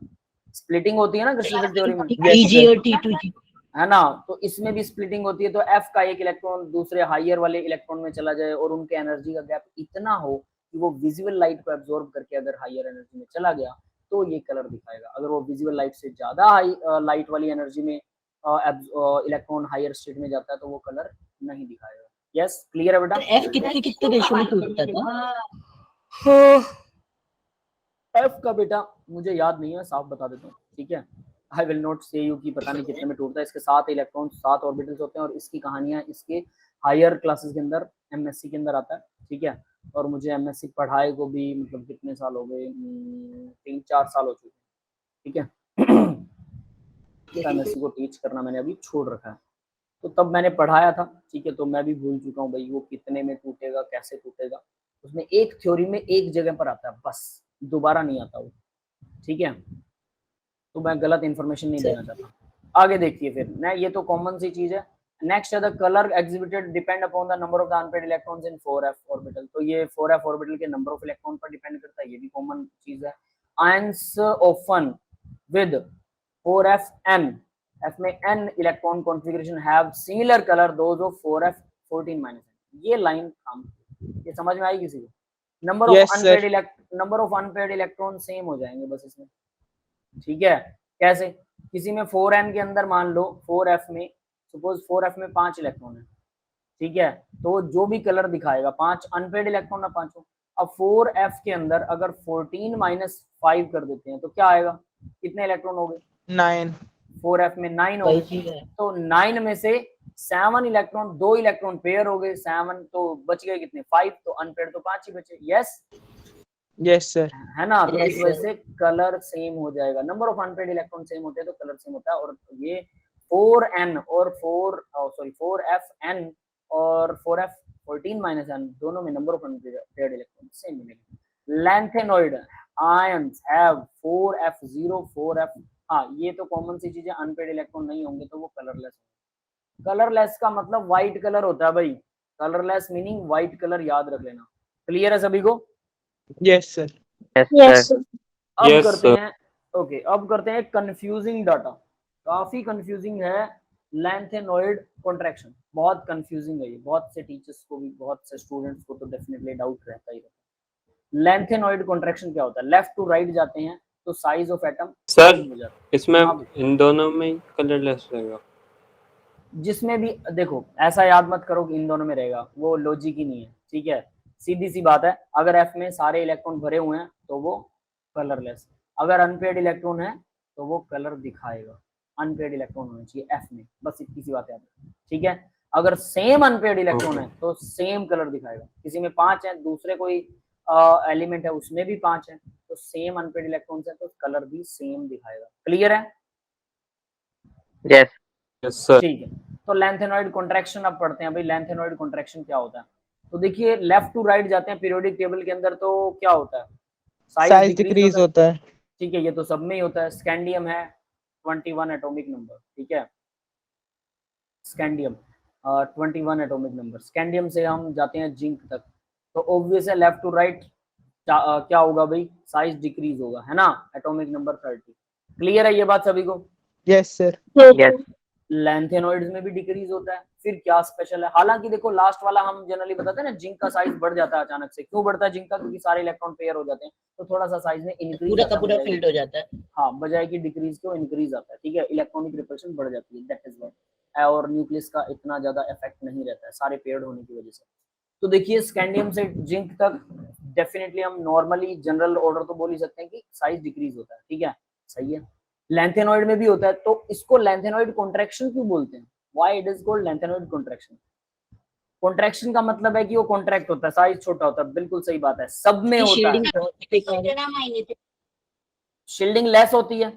स्प्लिटिंग होती है ना क्रिस्टल फील्ड थ्योरी में, Tg और T2G। है ना? तो इसमें भी स्प्लिटिंग होती है। तो F का एक इलेक्ट्रॉन दूसरे हायर वाले इलेक्ट्रॉन में चला जाए और उनके एनर्जी का गैप इतना हो कि वो विजिबल लाइट को एब्जॉर्ब करके अगर हायर एनर्जी में चला गया तो ये कलर दिखाएगा। अगर वो विजिबल लाइट से ज्यादा हाई लाइट वाली एनर्जी में इलेक्ट्रॉन हायर स्टेट में जाता है तो वो कलर नहीं दिखाएगा। यस, क्लियर है बेटा? F कितने कितने रेशो में टूटता था? F का बेटा मुझे याद नहीं है, साफ बता देता हूँ, ठीक है। आई विल नॉट से यू की पता नहीं कितने में टूटता है। इसके 7 इलेक्ट्रॉन 7 ऑर्बिटल्स होते हैं और इसकी कहानियां इसके हायर क्लासेस के अंदर MSc के अंदर आता है, ठीक है। और मुझे MSc पढ़ाए को भी मतलब कितने साल हो गए, 3-4 साल हो चुके हैं, ठीक है। MSc को टीच करना मैंने अभी छोड़ रखा है, तो तब मैंने पढ़ाया था, ठीक है। तो मैं भी भूल चुका हूँ भाई वो कितने में टूटेगा, कैसे टूटेगा। उसमें एक थ्योरी में एक जगह पर आता है बस, दोबारा नहीं आता वो, ठीक है। तो मैं गलत इन्फॉर्मेशन नहीं देना चाहता। आगे देखिए फिर ना, ये तो कॉमन सी चीज है। नेक्स्ट है the colour exhibited depend upon the number of the unpaired electrons in 4f orbital. तो ये 4f ऑर्बिटल के नंबर ऑफ इलेक्ट्रॉन पर डिपेंड करता है, ये भी कॉमन चीज है। Ions often with 4fn, f में n electron configuration have similar colour those of 4f 14-. ये लाइन हम, ये समझ में आई किसी को? Number of unpaid electron same हो जाएंगे बस इसमें, ठीक है। कैसे? किसी में 4n के अंदर मान लो 4f में, सपोज 4f में 5 इलेक्ट्रॉन है, ठीक है, तो जो भी कलर दिखाएगा 5 अनपेड इलेक्ट्रॉन ना पांचों। अब 4f के अंदर अगर 14 माइनस 5 कर देते हैं तो क्या आएगा, कितने इलेक्ट्रॉन हो गए, 9। 4f में 9 हो वही गए, चीज है। तो 9 में से 7 इलेक्ट्रॉन, 2 इलेक्ट्रॉन पेयर हो गए, 7 तो बच गए कितने, 5, तो अनपेड तो 5 ही बचे। Yes yes sir. है ना, तो Yes, इस वजह sir. से कलर सेम हो जाएगा, number of unpaid electron same होते हैं तो कलर सेम होता है। और ये 4n और 4fn और 4f 14 माइनस n दोनों में number of unpaid electron same मिलेंगे। Lanthanoid ions have 4f0 4f, हाँ ये तो कॉमन सी चीज है, अनपेड इलेक्ट्रॉन नहीं होंगे तो वो कलरलेस। कलरलेस का मतलब व्हाइट कलर होता है भाई, कलरलेस मीनिंग व्हाइट कलर, याद रख लेना। क्लियर है सभी को? Yes sir. Yes, sir. अब Yes, करते sir. हैं, ओके अब करते हैं कंफ्यूजिंग डाटा, काफी कंफ्यूजिंग है लैंथेनॉइड कॉन्ट्रैक्शन, बहुत कंफ्यूजिंग है ये, बहुत से टीचर्स को भी, बहुत से स्टूडेंट्स को तो डेफिनेटली डाउट रहता ही रहता है। लैंथेनॉइड कॉन्ट्रैक्शन क्या होता है, लेफ्ट टू राइट जाते हैं तो size of atom sir change हो जाता है। इसमें हाँ, इन दोनों में कलरलेस रहेगा। जिसमें भी देखो ऐसा याद मत करो कि इन दोनों में रहेगा, वो लॉजिक ही नहीं है, ठीक है, सीधी सी बात है, अगर एफ में सारे इलेक्ट्रॉन भरे हुए हैं तो वो कलरलेस, अगर अनपेड इलेक्ट्रॉन है तो वो कलर दिखाएगा, अनपेड इलेक्ट्रॉन होने चाहिए एफ में, बस इतनी सी बात याद है, ठीक है। अगर सेम अनपेड इलेक्ट्रॉन है तो सेम कलर दिखाएगा, किसी में 5 है, दूसरे कोई एलिमेंट है उसमें भी 5 है, तो सेम अनपेड इलेक्ट्रॉन है तो कलर भी सेम दिखाएगा। क्लियर है? Yes. Yes sir. ठीक है, तो लैंथेनॉइड कॉन्ट्रैक्शन अब पढ़ते हैं भाई, लैंथेनॉइड कॉन्ट्रैक्शन क्या होता है। तो देखिए लेफ्ट टू राइट जाते हैं पीरियोडिक टेबल के अंदर तो क्या होता है, साइज डिक्रीज होता है। ठीक है, ये तो सब में ही होता है। स्कैंडियम है 21 एटॉमिक नंबर, ठीक है, स्कैंडियम 21 एटॉमिक नंबर, स्कैंडियम से हम जाते हैं जिंक तक, तो ऑब्वियस है लेफ्ट टू राइट क्या होगा भाई, साइज डिक्रीज होगा, है ना, एटॉमिक नंबर 30। क्लियर है ये बात सभी को? Yes sir. Yes. लैंथेनॉइड्स में भी डिक्रीज होता है, फिर क्या स्पेशल है, हालांकि देखो लास्ट वाला हम जनरली बताते हैं ना, जिंक का साइज बढ़ जाता है अचानक से, क्यों बढ़ता है जिंक का, क्योंकि सारे इलेक्ट्रॉन पेयर हो जाते हैं तो थोड़ा सा साइज में इंक्रीज पूरा का आता पूरा है, फील्ड हो जाता है। हाँ बजाय की डिक्रीज के इंक्रीज आता है, ठीक है, इलेक्ट्रॉनिक रिपल्शन बढ़ जाती है, दैट इज व्हाट, और न्यूक्लियस का इतना ज्यादा इफेक्ट नहीं रहता है सारे पेयर्ड होने की वजह से। तो देखिए स्कैंडियम से जिंक तक डेफिनेटली हम नॉर्मली जनरल ऑर्डर तो बोल ही सकते हैं कि साइज डिक्रीज होता है, ठीक है, सही है। लैंथेनॉइड में भी होता है, तो इसको लैंथेनॉइड कॉन्ट्रैक्शन क्यों बोलते हैं, why it is called lanthanoid contraction. Contraction का मतलब है कि वो कॉन्ट्रैक्ट होता है, साइज छोटा होता है, बिल्कुल सही बात है, सब में होता है। शील्डिंग बहुत thick है। शील्डिंग लेस होती है,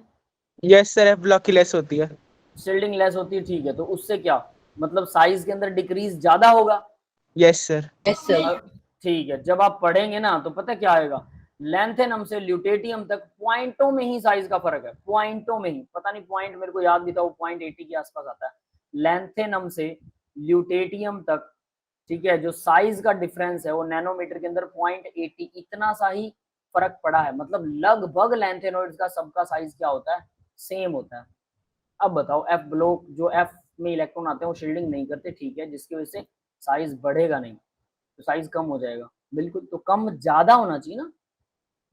यस सर, एफ ब्लॉक की लेस होती है। शील्डिंग लेस होती है, ठीक है, तो उससे क्या मतलब, साइज के अंदर डिक्रीज ज्यादा होगा। Yes sir. Yes, sir. ठीक है, जब आप पढ़ेंगे ना तो पता क्या आएगा, लैंथेनम से ल्यूटेटियम तक पॉइंटों में ही साइज का फर्क है, पॉइंटों में ही, पता नहीं पॉइंट मेरे को याद भी था, वो 0.80 के आसपास आता है, लैंथेनम से ल्यूटेटियम तक, ठीक है, जो साइज का डिफरेंस है वो नैनोमीटर के अंदर 0.80 इतना सा ही फर्क पड़ा है, मतलब लगभग लैंथेनॉइड्स का सबका साइज क्या होता है, सेम होता है। अब बताओ एफ ब्लॉक, जो एफ में इलेक्ट्रॉन आते हैं वो शील्डिंग नहीं करते, ठीक है, जिसकी वजह से साइज बढ़ेगा नहीं, तो साइज कम हो जाएगा, बिल्कुल, तो कम ज्यादा होना चाहिए ना,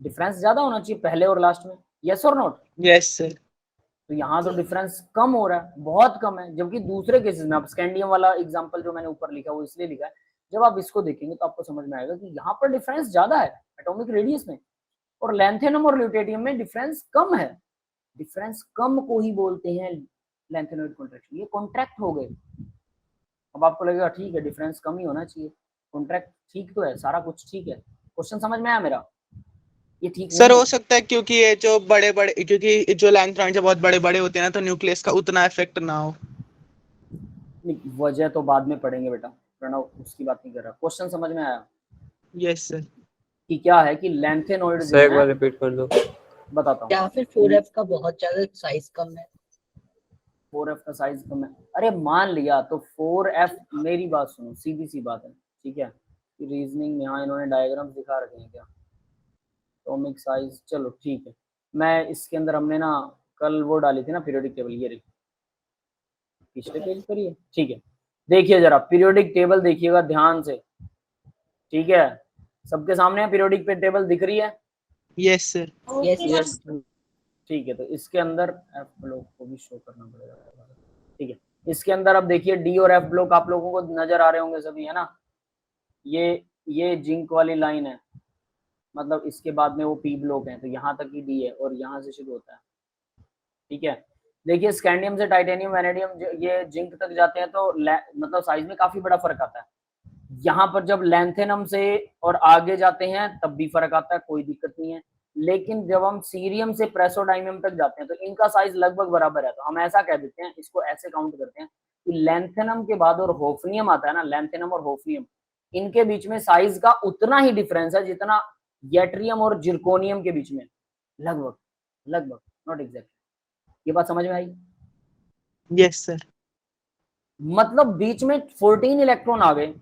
डिफरेंस ज्यादा होना चाहिए पहले और लास्ट में, यस और नॉट। Yes sir. तो यहाँ तो डिफरेंस कम हो रहा है, बहुत कम है, जबकि दूसरे केसेस में, आप स्कैंडियम वाला एग्जांपल जो मैंने ऊपर लिखा वो इसलिए लिखा है, जब आप इसको देखेंगे तो आपको समझ में आएगा कि यहाँ पर डिफरेंस ज्यादा है एटॉमिक रेडियस में, और लैंथेनम और ल्यूटेटियम में डिफरेंस कम है, डिफरेंस कम को ही बोलते हैं लैंथेनॉइड कॉन्ट्रैक्शन, ये कॉन्ट्रैक्ट हो गए। अब आपको लगेगा ठीक है डिफरेंस कम ही होना चाहिए, कॉन्ट्रैक्ट ठीक तो है, सारा कुछ ठीक है, क्वेश्चन समझ में आया मेरा, ये ठीक सर नहीं हो सकता है क्योंकि ये जो बड़े बड़े, क्योंकि जो लैंथेनॉइड बहुत बड़े बड़े होते हैं ना, तो न्यूक्लियस का उतना इफेक्ट ना हो। नहीं, वजह तो बाद में पढ़ेंगे बेटा, प्रणव उसकी बात नहीं कर रहा, क्वेश्चन समझ में आया यस सर। कि क्या है कि लैंथेनॉइड जो सर एक बार है, रिपीट कर दो। बताता हूँ, या फिर 4f का बहुत ज्यादा साइज कम है। 4f का साइज कम है, अरे मान लिया तो 4f, मेरी बात सुनो, सीधी सी बात है, ठीक है, रीजनिंग में यहाँ इन्होंने डायग्राम्स दिखा रखे हैं क्या, एटॉमिक साइज, चलो ठीक है, मैं इसके अंदर हमने ना कल वो डाली थी ना पीरियोडिक टेबल, ये रही पिछले पेज पर ही है, ठीक है, देखिए जरा पीरियोडिक टेबल देखिएगा ध्यान से, ठीक है, सबके सामने पीरियोडिक टेबल दिख रही है, यस सर। Yes, yes. ठीक है, तो इसके अंदर एफ ब्लॉक को भी शो करना पड़ेगा। ठीक है, इसके अंदर अब देखिए डी और एफ ब्लॉक आप लोगों को नजर आ रहे होंगे सभी, है ना। ये जिंक वाली लाइन है, मतलब इसके बाद में वो पी ब्लॉक है, तो यहाँ तक ही डी है और यहाँ से शुरू होता है। ठीक है, देखिए स्कैंडियम से टाइटेनियम वैनेडियम ये जिंक तक जाते हैं तो मतलब साइज में काफी बड़ा फर्क आता है। यहाँ पर जब लैंथेनम से और आगे जाते हैं तब भी फर्क आता है, कोई दिक्कत नहीं है। लेकिन जब हम सीरियम से प्रेसोडाइमियम तक जाते हैं तो इनका साइज लगभग बराबर है, तो हम ऐसा कह देते हैं, इसको ऐसे काउंट करते हैं कि लैंथेनम के बाद और होफनियम आता है ना, लैंथेनम और होफनियम, इनके बीच में साइज का उतना ही डिफरेंस है जितना येट्रियम और जिरकोनियम के बीच में, लगभग लगभग, नॉट एग्जैक्ट। ये बात समझ में आई? Yes sir. मतलब बीच में 14 इलेक्ट्रॉन आ गए,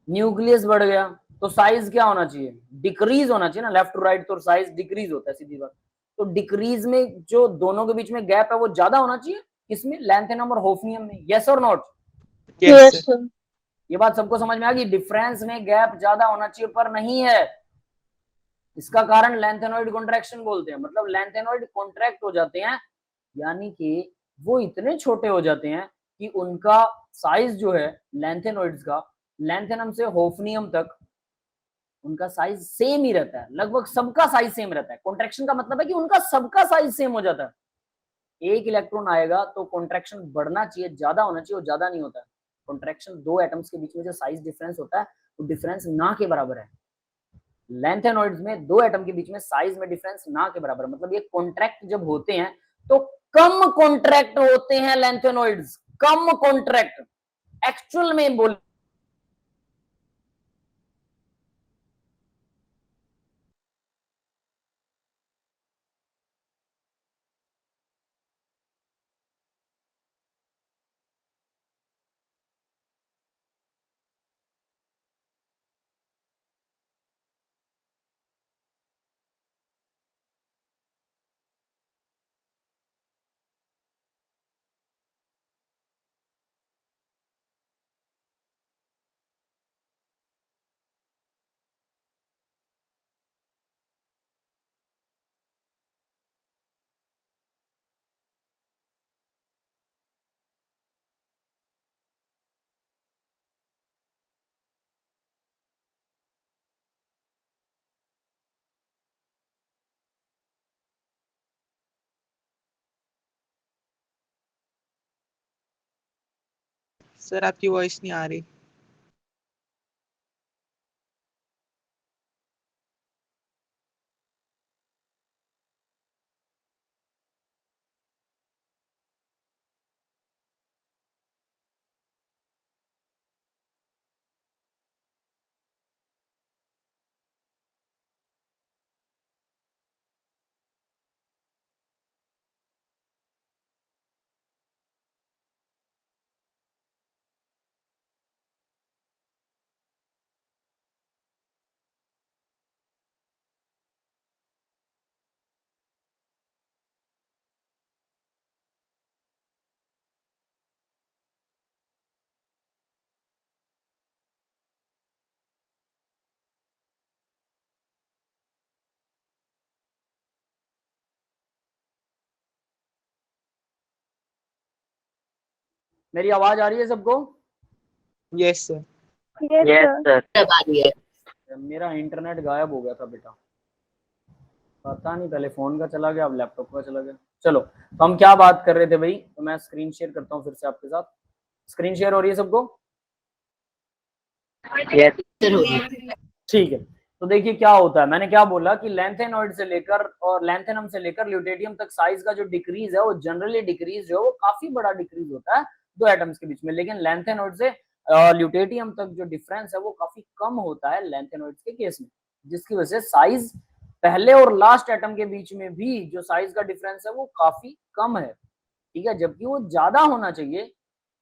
न्यूक्लियस बढ़ गया, तो साइज क्या होना चाहिए? डिक्रीज होना चाहिए ना, लेफ्ट टू राइट तो साइज डिक्रीज होता है, सीधी बात। तो डिक्रीज में जो दोनों के बीच में गैप है वो ज्यादा होना चाहिए, किसमें? लैंथेनम और होफनियम में। यस और नॉट? Yes sir. sir. ये बात सबको समझ में आ गई? डिफरेंस में गैप ज्यादा होना चाहिए पर नहीं है। इसका कारण लैंथेनॉइड कॉन्ट्रैक्शन बोलते हैं, मतलब लैंथेनॉइड कॉन्ट्रैक्ट हो जाते हैं, यानी कि वो इतने छोटे हो जाते हैं कि उनका साइज जो है लैंथेनॉइड्स का, लैंथेनम से होफनियम तक उनका साइज सेम ही रहता है, लगभग सबका साइज सेम रहता है। कॉन्ट्रैक्शन का मतलब है कि उनका सबका साइज सेम हो जाता है। एक इलेक्ट्रॉन आएगा तो कॉन्ट्रैक्शन बढ़ना चाहिए, ज्यादा होना चाहिए, और ज्यादा नहीं होता है। कॉन्ट्रैक्शन दो एटम्स के बीच में जो साइज डिफरेंस होता है वो डिफरेंस ना के बराबर है। लैंथेनॉइड्स में दो एटम के बीच में साइज में डिफरेंस ना के बराबर, मतलब ये कॉन्ट्रैक्ट जब होते हैं तो कम कॉन्ट्रैक्ट होते हैं लैंथेनॉइड्स, कम कॉन्ट्रैक्ट एक्चुअल में बोल। सर आपकी वॉइस नहीं आ रही। मेरी आवाज आ रही है सबको? Yes sir. Yes, sir. सब आ रही है। मेरा इंटरनेट गायब हो गया था बेटा, पता नहीं, पहले फोन का चला गया अब लैपटॉप का चला गया। चलो, तो हम क्या बात कर रहे थे भाई? तो मैं स्क्रीन शेयर करता हूँ फिर से आपके साथ। स्क्रीन शेयर हो रही है सबको? Yes. सर हो गई। ठीक है, तो देखिए क्या होता है, मैंने क्या बोला कि लैंथेनॉइड से लेकर और लैंथेनम से लेकर ल्यूटेडियम तक साइज का जो डिक्रीज है वो जनरली डिक्रीज जो है वो काफी बड़ा डिक्रीज होता है दो एटम्स के बीच में, लेकिन लैंथेनॉइड से ल्यूटेडियम तक जो डिफरेंस है वो काफी कम होता है लैंथेनॉइड के केस में, जिसकी वजह से साइज पहले और लास्ट एटम के बीच में भी जो साइज का डिफरेंस है वो काफी कम है। ठीक है, जबकि वो ज्यादा होना चाहिए।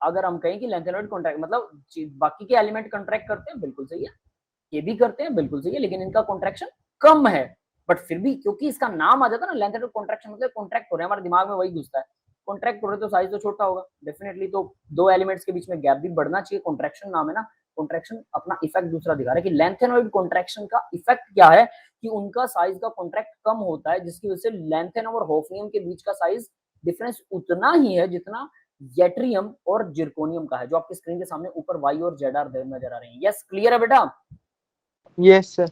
अगर हम कहें कि लैंथेनॉइड कॉन्ट्रैक्ट मतलब बाकी के एलिमेंट कॉन्ट्रैक्ट करते हैं, बिल्कुल सही है, ये भी करते हैं, बिल्कुल सही है, लेकिन इनका कॉन्ट्रैक्शन कम है। बट फिर भी क्योंकि इसका नाम आ जाता है ना लैंथेनॉइड कॉन्ट्रैक्शन, मतलब कॉन्ट्रैक्ट हो रहे हैं, हमारे दिमाग में वही घुसता है, कॉन्ट्रैक्ट हो रहे तो साइज तो छोटा होगा डेफिनेटली, तो दो एलिमेंट्स के बीच में गैप भी बढ़ना चाहिए। कॉन्ट्रैक्शन नाम है ना, कॉन्ट्रैक्शन अपना इफेक्ट दूसरा दिखा रहा है कि लैंथेनॉइड कॉन्ट्रैक्शन का इफेक्ट क्या है कि उनका साइज का कॉन्ट्रैक्ट कम होता है, जिसकी वजह से लैंथेनम और हॉफनियम के बीच का साइज डिफरेंस उतना ही है जितना येट्रियम और जिरकोनियम का है, जो आपकी स्क्रीन के सामने ऊपर वाई और जेड आर नजर आ रहे हैं। यस, क्लियर है बेटा? Yes sir.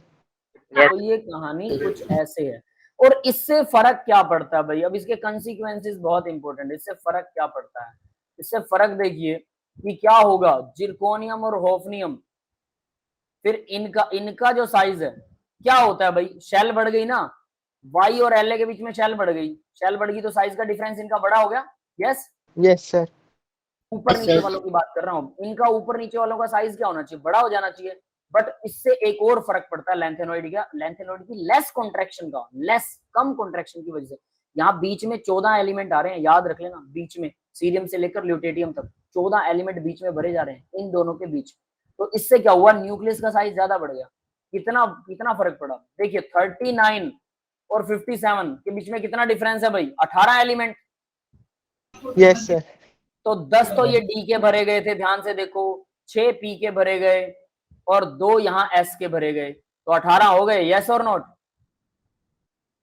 तो ये कहानी कुछ ऐसे है। और इससे फर्क क्या पड़ता है भाई? अब इसके कंसीक्वेंसेस बहुत इंपॉर्टेंट है। इससे फर्क क्या पड़ता है? इससे फर्क देखिए कि क्या होगा, जिरकोनियम और हॉफनियम, फिर इनका जो साइज है क्या होता है भाई? शेल बढ़ गई ना, वाई और एल के बीच में शेल बढ़ गई, शेल बढ़ गई तो साइज का डिफरेंस इनका बड़ा हो गया। Yes, yes sir. ऊपर नीचे वालों की बात कर रहा हूं, इनका ऊपर नीचे वालों का साइज क्या होना चाहिए? बड़ा हो जाना चाहिए। बट इससे एक और फर्क पड़ता है लैंथेनॉइड का, लैंथेनॉइड की लेस कॉन्ट्रैक्शन का, लेस कम कॉन्ट्रैक्शन की वजह से। यहाँ बीच में 14 एलिमेंट आ रहे हैं, याद रख लेना, बीच में सीरियम से लेकर ल्यूटेटियम तक 14 एलिमेंट बीच में भरे जा रहे हैं इन दोनों के बीच। तो इससे क्या हुआ, न्यूक्लियस का साइज ज्यादा बढ़ गया। कितना कितना फर्क पड़ा देखिए, 39 और 57 के बीच में कितना डिफरेंस है भाई? 18 एलिमेंट। Yes sir. तो 10 तो ये डी के भरे गए थे, ध्यान से देखो, 6 पी के भरे गए और 2 यहाँ एस के भरे गए, तो 18 हो गए। यस और not?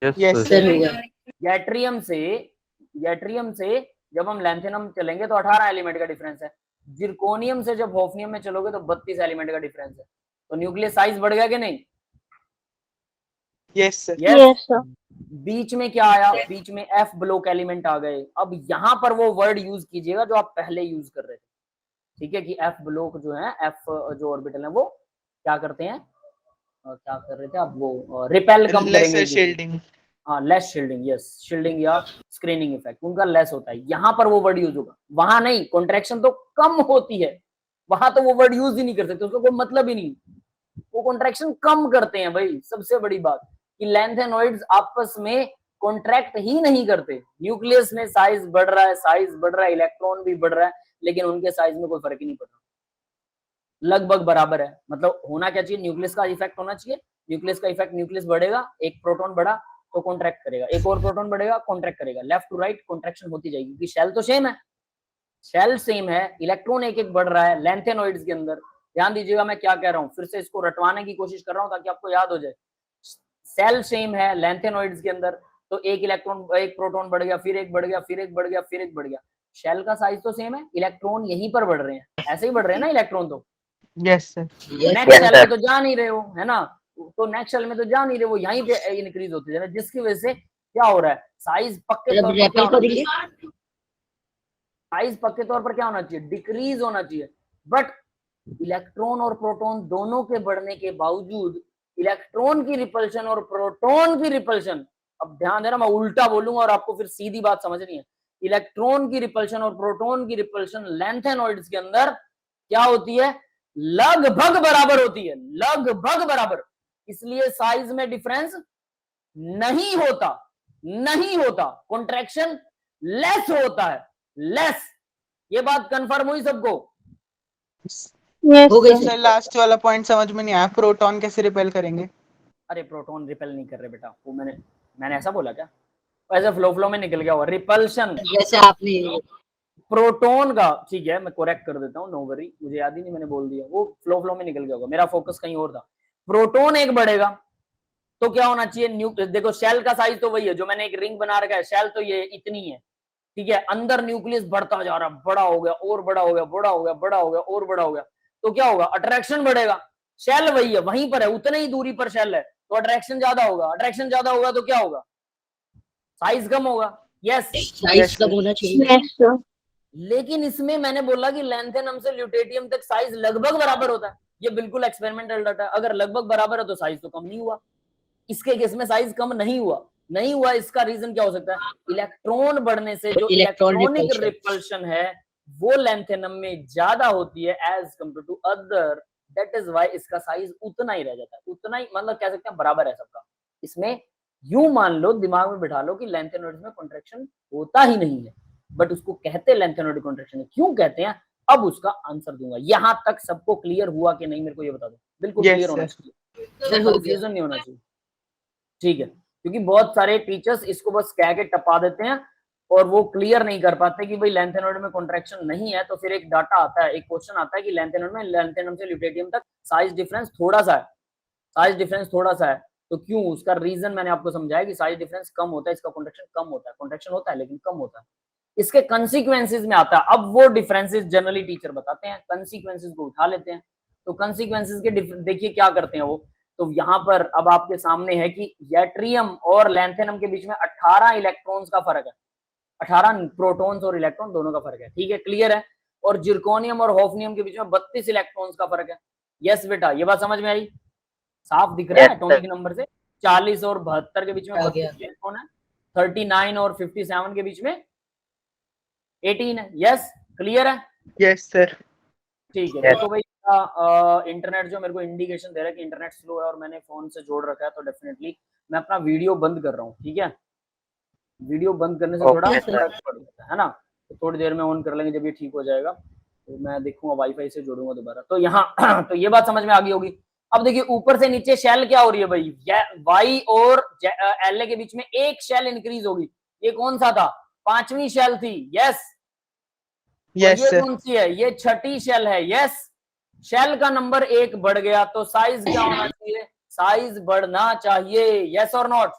Yes, Yes, sir. Sir होगा। गैट्रियम से जब हम लैंथेनम चलेंगे तो 18 एलिमेंट का डिफरेंस है। जिरकोनियम से जब हॉफनियम में चलोगे तो 32 एलिमेंट का डिफरेंस है। तो न्यूक्लियस साइज बढ़ गया कि नहीं? Yes sir. Yes, sir. बीच में क्या आया? बीच में एफ ब्लॉक एलिमेंट आ गए। अब यहां पर वो वर्ड यूज कीजिएगा जो आप पहले यूज कर रहे थे, ठीक है? कि एफ ब्लॉक जो है, एफ जो ऑर्बिटल है, वो क्या करते हैं, क्या कर रहे थे आप? वो रिपेल कम करेंगे, शील्डिंग। हाँ, लेस शील्डिंग। यस, शील्डिंग या स्क्रीनिंग इफेक्ट उनका लेस होता है। यहां पर वो वर्ड यूज होगा, वहां नहीं। कॉन्ट्रैक्शन तो कम होती है, वहां तो वो वर्ड यूज ही नहीं कर सकते, उसका कोई मतलब ही नहीं। वो कॉन्ट्रैक्शन कम करते हैं भाई। सबसे बड़ी बात कि लैंथेनॉइड्स आपस में कॉन्ट्रैक्ट ही नहीं करते। न्यूक्लियस में साइज बढ़ रहा है, साइज बढ़ रहा है, इलेक्ट्रॉन भी बढ़ रहा है, लेकिन उनके साइज में कोई फर्क ही नहीं पड़ रहा, लगभग बराबर है। मतलब होना क्या चाहिए? न्यूक्लियस का इफेक्ट होना चाहिए। न्यूक्लियस का इफेक्ट, न्यूक्लियस बढ़ेगा, एक प्रोटॉन बढ़ा तो कॉन्ट्रैक्ट करेगा, एक और प्रोटॉन बढ़ेगा कॉन्ट्रैक्ट करेगा, लेफ्ट टू राइट कॉन्ट्रैक्शन होती जाएगी, क्योंकि शेल तो सेम है, शेल सेम है, इलेक्ट्रॉन एक एक बढ़ रहा है लैंथेनॉइड्स के अंदर। ध्यान दीजिएगा मैं क्या कह रहा हूं, फिर से इसको रटवाने की कोशिश कर रहा हूं ताकि आपको याद हो जाए। सेल सेम है लैंथेनॉइड्स के अंदर, तो एक इलेक्ट्रॉन, एक प्रोटॉन बढ़ गया, फिर एक बढ़ गया, फिर एक बढ़ गया, फिर एक बढ़ गया। शेल का साइज तो सेम है, इलेक्ट्रॉन यहीं पर बढ़ रहे हैं, ऐसे ही बढ़ रहे हैं ना इलेक्ट्रॉन। तो यस सर। नेक्स्ट शेल में तो जा नहीं रहे हो, है ना? तो नेक्स्ट शेल में तो जा नहीं रहे, वो यहीं पे इंक्रीज होते जा रहे हैं, जिसकी वजह से क्या हो रहा है, साइज पक्के तौर पर क्या होना चाहिए? साइज पक्के तौर पर क्या होना चाहिए? डिक्रीज होना चाहिए। बट इलेक्ट्रॉन और प्रोटॉन दोनों के बढ़ने के बावजूद इलेक्ट्रॉन की रिपल्शन और प्रोटॉन की रिपल्शन, अब ध्यान देना मैं उल्टा बोलूंगा और आपको फिर सीधी बात समझनी है। इलेक्ट्रॉन की रिपल्शन और प्रोटॉन की रिपल्शन लैंथेनॉइड्स के अंदर क्या होती है? लगभग बराबर होती है, लगभग बराबर। इसलिए साइज में डिफरेंस नहीं होता, नहीं होता, कॉन्ट्रैक्शन लेस होता है, लेस। ये बात कंफर्म हुई सबको? Yes, हो गई sir. सर लास्ट वाला पॉइंट समझ में नहीं आया, प्रोटॉन कैसे रिपेल करेंगे? अरे प्रोटॉन रिपेल नहीं कर रहे बेटा, वो मैंने ऐसा बोला क्या? ऐसे फ्लो में निकल गया हुआ रिपल्शन जैसे आपने प्रोटॉन का। ठीक है, मैं करेक्ट कर देता हूँ, नो वरी, मुझे याद ही नहीं मैंने बोल दिया, वो फ्लो में निकल गया होगा, मेरा फोकस कहीं और था। प्रोटॉन एक बढ़ेगा तो क्या होना चाहिए? देखो शेल का साइज तो वही है, जो मैंने एक रिंग बना रखा है, शेल तो ये इतनी है, ठीक है? अंदर न्यूक्लियस बढ़ता जा रहा है, बड़ा हो गया और बड़ा हो गया, बड़ा हो गया, बड़ा हो गया और बड़ा हो गया, तो क्या होगा? अट्रैक्शन बढ़ेगा। शेल वही है, वहीं पर है, उतने ही दूरी पर शेल है, तो अट्रैक्शन ज्यादा होगा। अट्रैक्शन ज्यादा होगा तो क्या होगा? साइज कम होगा। यस, साइज कम होना चाहिए। Yes, sir. लेकिन इसमें मैंने बोला कि लैंथेनम से ल्यूटेटियम तक साइज लगभग बराबर होता है। ये बिल्कुल एक्सपेरिमेंटल डाटा है, अगर लगभग बराबर है तो साइज तो कम नहीं हुआ। इसके केस में साइज कम नहीं हुआ, नहीं हुआ। इसका रीजन क्या हो सकता है? इलेक्ट्रॉन बढ़ने से जो इलेक्ट्रॉन इलेक्ट्रॉनिक रिपल्शन। रिपल्शन है वो लैंथेनम में ज्यादा होती है as compare to other. That is why इसका साइज उतना ही रह जाता है, उतना ही, मतलब कह सकते हैं बराबर है सबका। इसमें यूं मान लो, दिमाग में बिठा लो कि लैंथेनॉइड्स में कॉन्ट्रैक्शन होता ही नहीं है, बट उसको कहते हैं लैंथेनॉइड कॉन्ट्रैक्शन। क्यों कहते हैं अब उसका आंसर दूंगा। यहां तक सबको क्लियर हुआ कि नहीं, मेरे को ये बता दो। बिल्कुल Yes, क्लियर होना sir. चाहिए, कंफ्यूजन नहीं होना चाहिए, ठीक है? क्योंकि बहुत सारे टीचर्स इसको बस कह के टपा देते हैं और वो क्लियर नहीं कर पाते कि भाई लैंथेनॉइड में कॉन्ट्रैक्शन नहीं है। तो फिर एक डाटा आता है, एक क्वेश्चन आता है कि लैंथेनॉइड में लैंथेनम से ल्यूटेटियम तक साइज डिफरेंस थोड़ा सा है, साइज डिफरेंस थोड़ा सा है, तो तो क्यों, उसका रीजन मैंने आपको समझाया कि साइज डिफरेंस कम होता है, इसका कॉन्ट्रैक्शन कम होता है, कॉन्ट्रैक्शन होता है लेकिन कम होता है। इसके कंसीक्वेंसेस में आता है, अब वो डिफरेंसेस जनरली टीचर बताते हैं, कंसीक्वेंसेस को उठा लेते हैं। तो कंसीक्वेंसेस के देखिए क्या करते हैं वो, तो यहाँ पर अब आपके सामने है कि यट्रियम और लैंथेनम के बीच में 18 इलेक्ट्रॉन्स का फर्क है, 18 प्रोटॉन्स और इलेक्ट्रॉन दोनों का फर्क है, ठीक है, क्लियर है। और जिरकोनियम और होफनियम के बीच में 32 इलेक्ट्रॉन्स का फर्क है। यस बेटा, ये बात समझ में आई, साफ दिख रहा है एटॉमिक नंबर से। 40 और 72 के बीच में 32 इलेक्ट्रॉन है, 39 और 57 के बीच में 18 है। यस, क्लियर है। Yes sir. ठीक है, देखो भाई इंटरनेट जो मेरे को इंडिकेशन दे रहा है कि इंटरनेट स्लो है और मैंने फोन से जोड़ रखा है, तो डेफिनेटली मैं अपना वीडियो बंद कर रहा हूँ, ठीक है। वीडियो बंद करने से थोड़ा फर्क पड़ जाता है ना, तो थोड़ी देर में ऑन कर लेंगे, जब ये ठीक हो जाएगा तो मैं देखूंगा वाईफाई से जोड़ूंगा दोबारा। तो यहाँ तो ये बात समझ में आ गई होगी। अब देखिए ऊपर से नीचे शेल क्या हो रही है भाई, वाई और एल के बीच में एक शेल इंक्रीज होगी। ये कौन सा था, 5वीं शेल थी। यस, यस ये सर। कौन सी है, ये 6ठी शेल है। यस, शेल का नंबर 1 बढ़ गया तो साइज क्या होना चाहिए, साइज बढ़ना चाहिए। यस और नॉट।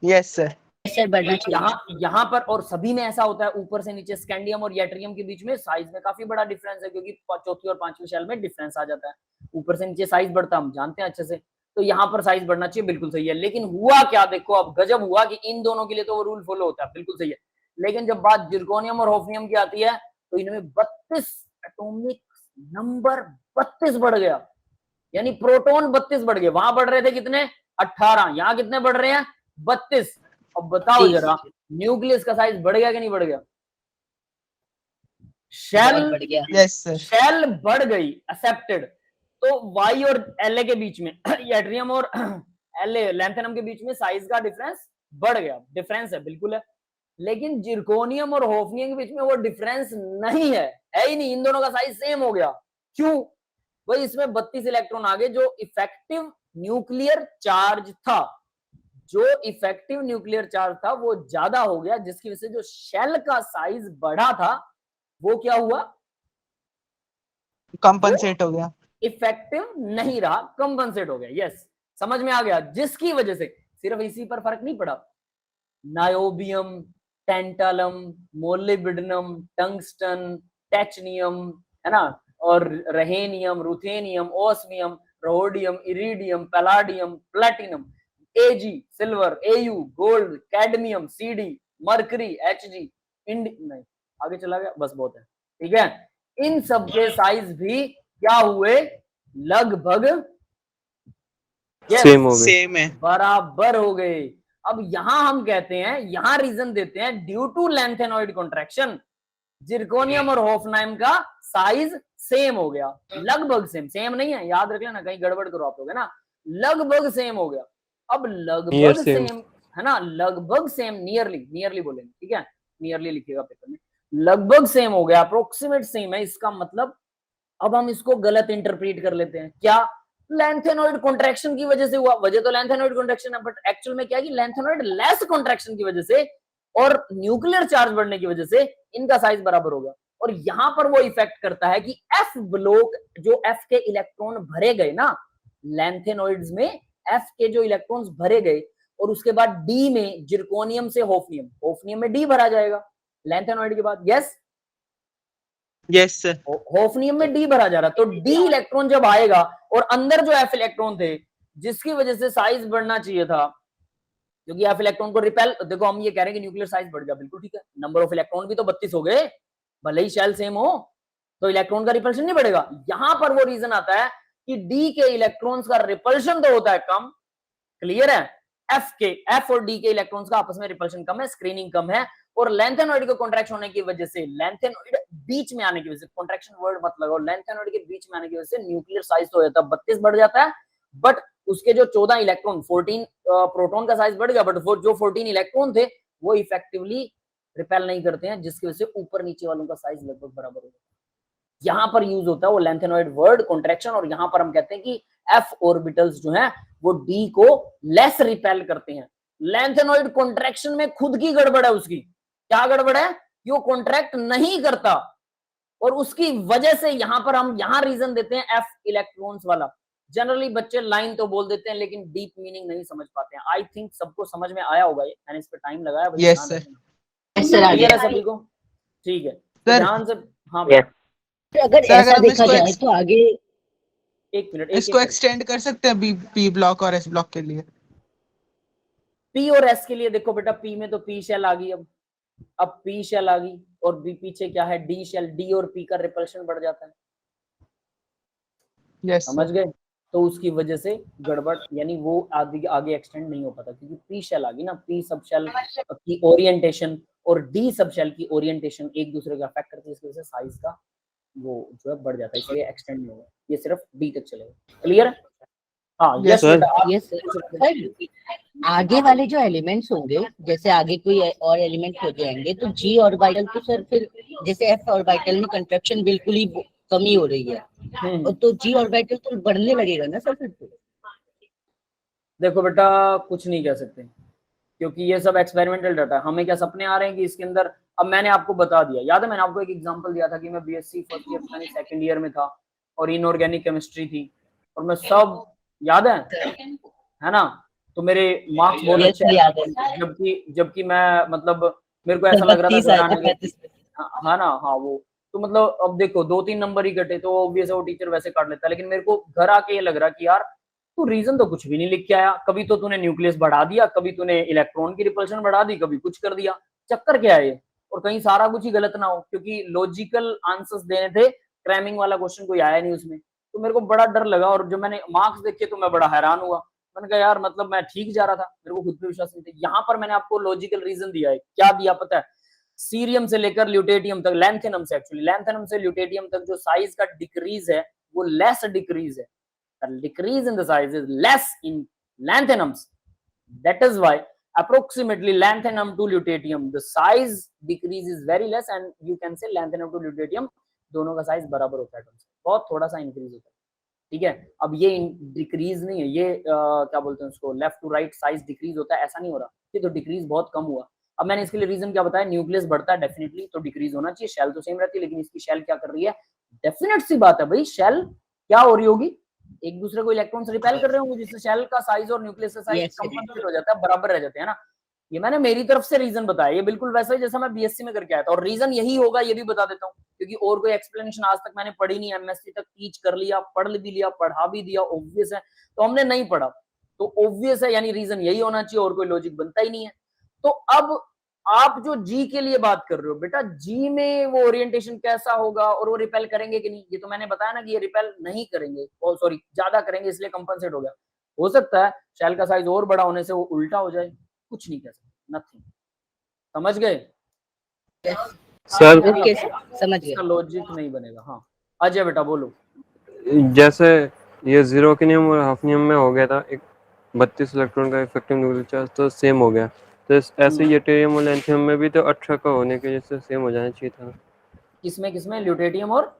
Yes sir. सर बढ़ना चाहिए। यहाँ पर और सभी में ऐसा होता है, ऊपर से नीचे स्कैंडियम और यट्रियम के बीच में साइज में काफी बड़ा डिफरेंस है, क्योंकि चौथी और 5वीं शेल में डिफरेंस आ जाता है, ऊपर से नीचे साइज बढ़ता है, हम जानते हैं अच्छे से। तो यहाँ पर साइज बढ़ना चाहिए, बिल्कुल सही है। लेकिन हुआ क्या, देखो अब गजब हुआ कि इन दोनों के लिए तो वो रूल फॉलो होता है, बिल्कुल सही है। लेकिन जब बात जिरकोनियम और होफनियम की आती है तो इनमें 32 एटॉमिक नंबर 32 बढ़ गया, यानी प्रोटॉन 32 बढ़ गए। वहां बढ़ रहे थे कितने, 18, यहाँ कितने बढ़ रहे हैं, 32। अब बताओ जरा, न्यूक्लियस का साइज बढ़ गया कि नहीं बढ़ गया, शेल बढ़ गया। Yes sir. शेल बढ़ गई, एक्सेप्टेड। तो वाई और एल के बीच में यट्रियम और एल लैंथेनम के बीच में साइज का डिफरेंस बढ़ गया, डिफरेंस है, बिल्कुल है। लेकिन जिरकोनियम और होफनियम के बीच में वो डिफरेंस नहीं है, है ही नहीं, इन दोनों का साइज सेम हो गया। क्यों भाई, इसमें 32 इलेक्ट्रॉन आ गए, जो इफेक्टिव न्यूक्लियर चार्ज था, जो इफेक्टिव न्यूक्लियर चार्ज था वो ज्यादा हो गया, जिसकी वजह से जो शेल का साइज बढ़ा था वो क्या हुआ, कंपनसेट हो गया, इफेक्टिव नहीं रहा, कंपनसेट हो गया। यस, समझ में आ गया। जिसकी वजह से सिर्फ इसी पर फर्क नहीं पड़ा, niobium, tantalum, molybdenum, tungsten, technetium, है ना, और rhenium, ruthenium, osmium, rhodium, iridium, palladium, platinum, AG silver, AU gold, cadmium, CD, mercury, HG, नहीं आगे चला गया, बस बहुत है, ठीक है। इन सब के साइज भी क्या हुए, लगभग सेम हो गए, सेम है, बराबर हो गए। अब यहां हम कहते हैं, यहां रीजन देते हैं, due to lanthanoid contraction zirconium और होफनाइम का साइज सेम हो गया, लगभग सेम, सेम नहीं है, याद रख लेना, कहीं गड़बड़ करो आप लोग, है ना, लगभग सेम हो गया। अब लगभग सेम है ना, लगभग सेम, नियरली बोलेंगे, ठीक है, नियरली लिखिएगा पेपर में, लगभग सेम हो गया, अप्रोक्सीमेट सेम है, इसका मतलब अब हम इसको गलत इंटरप्रेट कर लेते हैं, क्या, लैंथेनॉइड कॉन्ट्रैक्शन की वजह से हुआ, वजह तो लैंथेनॉइड कॉन्ट्रैक्शन है, बट एक्चुअल में क्या है कि लैंथेनॉइड लेस कॉन्ट्रैक्शन की वजह से और न्यूक्लियर चार्ज बढ़ने की वजह से इनका साइज बराबर होगा। और यहां पर वो इफेक्ट करता है कि एफ ब्लॉक, जो एफ के इलेक्ट्रॉन भरे गए ना लैंथेनॉइड्स में, एफ के जो इलेक्ट्रॉन्स भरे गए, और उसके बाद डी में जिरकोनियम से होफनियम, होफनियम में डी भरा जाएगा लैंथेनॉइड के बाद। Yes, yes sir. होफनियम में डी भरा जा रहा, तो डी इलेक्ट्रॉन जब आएगा और अंदर जो एफ इलेक्ट्रॉन थे, जिसकी वजह से साइज बढ़ना चाहिए था, क्योंकि एफ इलेक्ट्रॉन को रिपेल, देखो हम ये कह रहे हैं कि न्यूक्लियर साइज बढ़ गया, बिल्कुल ठीक है, नंबर ऑफ इलेक्ट्रॉन भी तो 32 हो गए, भले ही शेल सेम हो, तो इलेक्ट्रॉन का रिपल्शन नहीं बढ़ेगा। यहां पर वो रीजन आता है कि डी के इलेक्ट्रॉन्स का रिपल्शन तो होता है कम, क्लियर है, एफ और डी के इलेक्ट्रॉन्स का आपस में रिपल्शन कम है, स्क्रीनिंग कम है, और लैंथेनॉइड को कॉन्ट्रैक्शन होने की वजह से, लैंथेनॉइड बीच में आने की वजह से, कॉन्ट्रैक्शन वर्ड मत लगाओ, लैंथेनॉइड के बीच में आने की वजह से न्यूक्लियर साइज तो हो जाता है 32 बढ़ जाता है, बट उसके जो 14 इलेक्ट्रॉन, 14 प्रोटॉन का साइज बढ़ गया, बट जो 14 इलेक्ट्रॉन थे वो इफेक्टिवली रिपेल नहीं करते हैं, जिसकी वजह से ऊपर नीचे वालों का साइज लगभग बराबर हो जाता है। यहां पर यूज होता है वो लैंथेनॉइड वर्ड कॉन्ट्रैक्शन, और यहां पर हम कहते हैं कि एफ ऑर्बिटल्स जो हैं वो डी को लेस रिपेल करते हैं। लैंथेनॉइड कॉन्ट्रैक्शन में खुद की गड़बड़ है, उसकी क्या गड़बड़ है कि वो कॉन्ट्रैक्ट नहीं करता, और उसकी वजह से यहां पर हम यहां रीजन देते हैं एफ इलेक्ट्रॉन्स वाला, जनरली बच्चे लाइन तो बोल देते हैं लेकिन डीप मीनिंग नहीं समझ पाते हैं। आई थिंक सबको समझ में आया होगा, ये मैंने इस पे टाइम लगाया भाई। Yes, sir. सर आ क्लियर है गया। सभी को? ठीक है, तो Sir. ध्यान से। हाँ Yes. अगर सर, अगर ऐसा हम देखा इसको जाए तो आगे एक मिनट, इसको एक्सटेंड कर सकते हैं बी ब्लॉक और एस ब्लॉक के लिए। पी और एस के लिए देखो बेटा, पी में तो पी शेल आ गई, अब पी शेल आ गई, और बी पीछे क्या है, डी शेल। डी और पी का रिपल्शन बढ़ जाता है, यस समझ गए? तो उसकी वजह से गड़बड़, यानी वो आगे आगे एक्सटेंड नहीं हो पाता, क्योंकि पी शेल आ गई ना। पी सब शेल की ओरिएंटेशन और डी सब शेल की ओरिएंटेशन एक दूसरे को अफेक्ट करती है, इसकी वजह से साइज का वो जो है बढ़ जाता है, इसलिए एक्सटेंड नहीं होगा, ये सिर्फ डी तक चलेगा। क्लियर है? हाँ Yes, यस sir. बेटा, आप यस सर, आगे वाले जो एलिमेंट्स होंगे, जैसे आगे कोई और एलिमेंट हो जाएंगे तो जी ऑर्बिटल तो सर फिर जैसे एफ ऑर्बिटल में कंट्रैक्शन बिल्कुल ही कमी हो रही है, और तो जी ऑर्बिटल तो बढ़ने लगेगा ना सर फिर तो। देखो बेटा कुछ नहीं कह सकते, क्योंकि ये सब एक्सपेरिमेंटल डाटा है। हमें क्या सपने आ रहे हैं कि इसके अंदर, अब मैंने आपको बता दिया, याद है मैंने आपको एक एग्जांपल दिया था कि मैं बीएससी फर्स्ट ईयर यानी सेकंड ईयर में था और इनऑर्गेनिक केमिस्ट्री थी, और मैं सब याद है ना, तो मेरे मार्क्स बहुत अच्छे Yes, याद है। आए, जबकि मैं मतलब मेरे को ऐसा लग रहा था 32 आए घर आने थे, के, 35 हाँ ना, हाँ वो तो मतलब अब देखो 2-3 नंबर ही कटे, तो ऑब्वियस है वो टीचर वैसे काट लेता है, लेकिन मेरे को घर आके ये लग रहा कि यार तू रीजन तो कुछ भी नहीं लिख के आया, कभी तो तूने न्यूक्लियस बढ़ा दिया, कभी तूने इलेक्ट्रॉन की रिपल्शन बढ़ा दी, कभी कुछ कर दिया, चक्कर क्या है ये? और कहीं सारा कुछ ही गलत ना हो, क्योंकि लॉजिकल आंसर्स देने थे, क्रैमिंग वाला क्वेश्चन कोई आया नहीं उसमें। तो मेरे को बड़ा डर लगा, और जब मैंने मार्क्स देखे तो मैं बड़ा हैरान हुआ। मैंने कहा यार मतलब मैं ठीक जा रहा था, मेरे को खुद पे विश्वास नहीं था। यहाँ पर मैंने आपको लॉजिकल रीजन दिया है, क्या दिया पता है? सीरियम से लेकर ल्यूटेटियम तक, लैंथेनम से एक्चुअली, लैंथेनम से ल्यूटेटियम तक जो साइज का डिक्रीज है वो लेस डिक्रीज है। The decrease in the size is less in lanthanums. That is why approximately lanthanum to lutetium the size decrease is very less, and you can say lanthanum to lutetium दोनों का size बराबर होता है, बहुत थोड़ा सा increase होता है। ठीक है, अब ये डिक्रीज नहीं है, ये क्या बोलते हैं उसको, left to right size decrease होता है, ऐसा नहीं हो रहा, ये तो डिक्रीज बहुत कम हुआ। अब मैंने इसके लिए रीजन क्या बताया, न्यूक्लियस बढ़ता है डेफिनेटली, तो डिक्रीज होना चाहिए, शेल तो सेम रहती है, लेकिन इसकी शेल क्या कर रही है, डेफिनेट सी बात है भाई, शेल क्या हो रही होगी, एक दूसरे को इलेक्ट्रॉन्स रिपेल कर रहे होंगे, जिससे शेल का साइज और न्यूक्लियस का साइज Yes, कंपनसेट हो जाता है, बराबर रह जाते हैं ना। ये मैंने मेरी तरफ से रीजन बताया, ये बिल्कुल वैसा ही जैसा मैं बीएससी में करके आया था, और रीजन यही होगा ये भी बता देता हूँ, क्योंकि और कोई एक्सप्लेनेशन आज तक मैंने पढ़ी नहीं, एमएससी तक टीच कर लिया, पढ़ भी लिया, पढ़ा भी दिया, ऑब्वियस है, तो हमने नहीं पढ़ा, तो ऑब्वियस है, यानी रीजन यही होना चाहिए, और कोई लॉजिक बनता ही नहीं है। तो अब आप जो जी के लिए बात कर रहे हो बेटा, जी में वो ओरिएंटेशन कैसा होगा और वो रिपेल करेंगे कि नहीं, ये तो मैंने बताया ना कि ये रिपेल नहीं करेंगे, और सॉरी ज्यादा करेंगे, इसलिए कंपनसेट हो गया। हो सकता है शेल का साइज और बड़ा होने से वो उल्टा हो जाए, कुछ नहीं कह सकते, नथिंग। समझ गए? सर ओके समझ गए। इसका लॉजिक नहीं बनेगा। हाँ अजय बेटा बोलो। जैसे ये जीरो के नियम और हाफ नियम में हो गया था, एक 32 इलेक्ट्रॉन का इफेक्टिव न्यूक्लियर चार्ज तो सेम हो गया, तो ऐसे यूटेरियम और लैंथियम में भी तो 18 का होने के जैसे सेम हो जाना चाहिए था। किसमें किसमें, ल्यूटेटियम और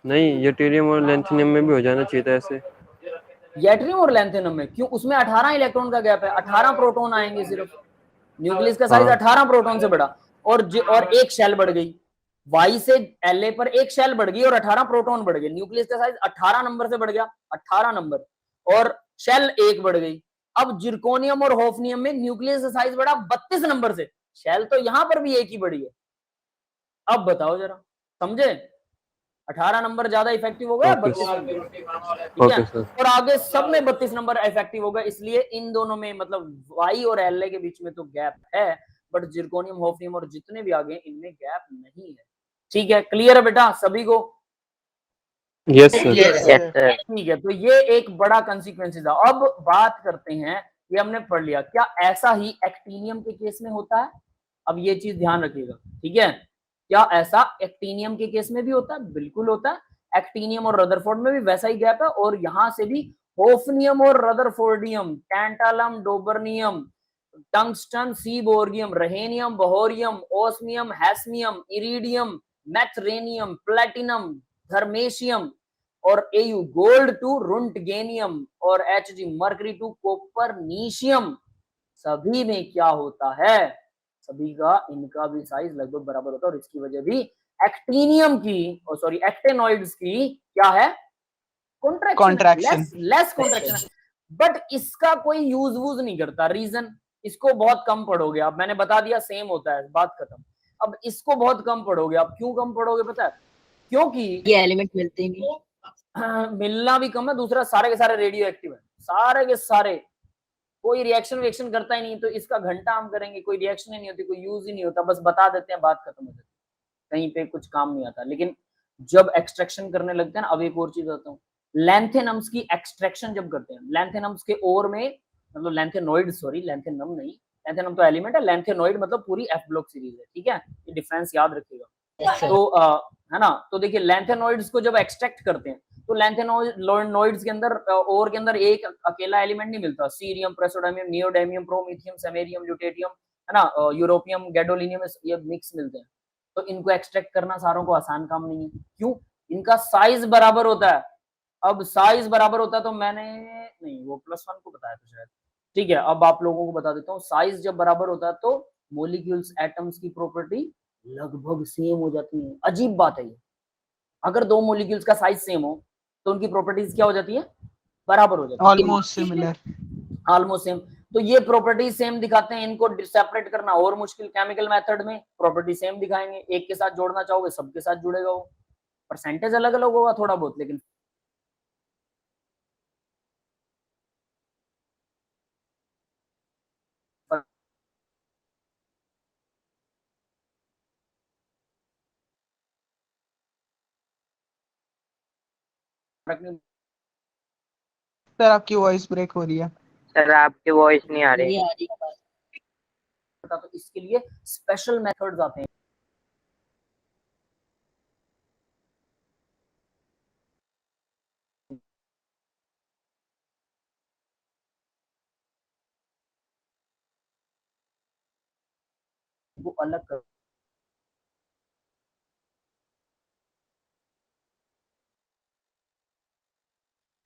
नहीं, यूटेरियम और लैंथियम में भी हो जाना चाहिए था ऐसे। यट्रियम और लैंथेनम में क्यों? उसमें 18 इलेक्ट्रॉन का गैप है, 18 प्रोटॉन आएंगे सिर्फ, न्यूक्लियस का साइज हाँ। 18 प्रोटॉन से बढ़ा, और एक शेल बढ़ गई, वाई से एल पर एक शेल बढ़ गई और 18 प्रोटॉन बढ़ गए, न्यूक्लियस का साइज 18 नंबर से बढ़ गया, 18 नंबर, और शेल एक बढ़ गई। अब जिरकोनियम और होफनियम में न्यूक्लियस का साइज बढ़ा 32 नंबर से, शेल तो यहां पर भी एक ही बढ़ी है। अब बताओ जरा, समझे? 18 नंबर ज्यादा इफेक्टिव होगा, 32 नंबर, ठीक है, और आगे सब में 32 नंबर इफेक्टिव होगा, इसलिए इन दोनों में मतलब वाई और एल के बीच में तो गैप है, बट जिरकोनियम, होफनियम और जितने भी आगे इनमें गैप नहीं है। ठीक है, क्लियर है बेटा सभी को? Yes sir. ठीक है, तो ये एक बड़ा कंसिक्वेंस था। अब बात करते हैं, ये हमने पढ़ लिया, क्या ऐसा ही एक्टिनियम के केस में होता है? अब ये चीज ध्यान रखिएगा, ठीक है, क्या ऐसा एक्टिनियम के केस में भी होता है? बिल्कुल होता है, एक्टिनियम और रदरफोर्ड में भी वैसा ही गैप है, और यहां से भी होफनियम और rutherfordium, tantalum, dubnium, tungsten, seaborgium, rhenium, bohrium, osmium, hassium, iridium, meitnerium, platinum, darmstadtium, और एयू गोल्ड टू रुंटगेनियम, और एचजी मर्करी टू कोपरनीशियम, सभी में क्या होता है, सभी का इनका भी साइज लगभग बराबर होता है, और इसकी वजह भी एक्टिनियम की, और सॉरी एक्टेनॉइड्स की क्या है, Contraction. लेस कॉन्ट्रैक्शन, बट इसका कोई यूज वूज नहीं करता। रीजन, इसको बहुत कम पढ़ोगे आप, मैंने बता दिया सेम होता है, बात खत्म। अब इसको बहुत कम पढ़ोगे आप, क्यों कम पढ़ोगे पता है? क्योंकि ये एलिमेंट मिलते ही नहीं। मिलना भी कम है, दूसरा सारे के सारे रेडियो एक्टिव है, सारे के सारे, कोई रिएक्शन वेक्शन करता ही नहीं। तो इसका घंटा हम करेंगे, कोई रिएक्शन ही नहीं होती, कोई यूज ही नहीं होता, बस बता देते हैं, बात खत्म हो जाती है, कहीं पे कुछ काम नहीं आता। लेकिन जब एक्सट्रैक्शन करने लगते हैं ना, अब एक और चीज बताता हूँ, लैंथेनम्स की एक्सट्रैक्शन जब करते हैं, लैंथेनम्स के ओर में, मतलब लैंथेनोइड, सॉरी लैंथेनम नहीं, लैंथेनम तो एलिमेंट है, लैंथेनोइड मतलब पूरी एफ ब्लॉक सीरीज है, ठीक है, ये डिफरेंस याद रखिएगा। तो है ना, तो देखिए लैंथेनोइड्स को जब एक्सट्रैक्ट करते हैं तो लैंथेनोइड्स के अंदर ओर के अंदर एक अकेला एलिमेंट नहीं मिलता, सीरियम, प्रेसोडामियम, नियोडामियम, प्रोमीथियम, समेरियम, ल्यूटेटियम, है ना, यूरोपियम, गैडोलिनियम, ये मिक्स मिलते हैं। तो इनको एक्सट्रैक्ट करना सारों को आसान काम नहीं है, क्यों? इनका साइज बराबर होता है। अब साइज बराबर होता है तो मैंने नहीं, वो +1 को बताया था शायद, ठीक है, अब आप लोगों को बता देता हूँ, साइज जब बराबर होता है तो मॉलिक्यूल्स, एटम्स की प्रॉपर्टी लगभग सेम हो जाती है। अजीब बात है ये, अगर दो मॉलिक्यूल्स का साइज सेम हो तो उनकी प्रॉपर्टीज क्या हो जाती है? बराबर हो जाती है, ऑलमोस्ट सिमिलर, ऑलमोस्ट सेम। तो ये प्रॉपर्टीज सेम दिखाते हैं, इनको सेपरेट करना और मुश्किल, केमिकल मेथड में प्रॉपर्टी सेम दिखाएंगे, एक के साथ जोड़ना चाहोगे सबके साथ जुड़ेगा, वो परसेंटेज अलग अलग होगा थोड़ा बहुत, लेकिन फर्क नहीं सर आपकी वॉइस ब्रेक हो रही है। सर आपकी वॉइस नहीं आ रही। ये आ रही है बात। पड़ता। तो इसके लिए स्पेशल मेथड्स आते हैं। वो अलग कर,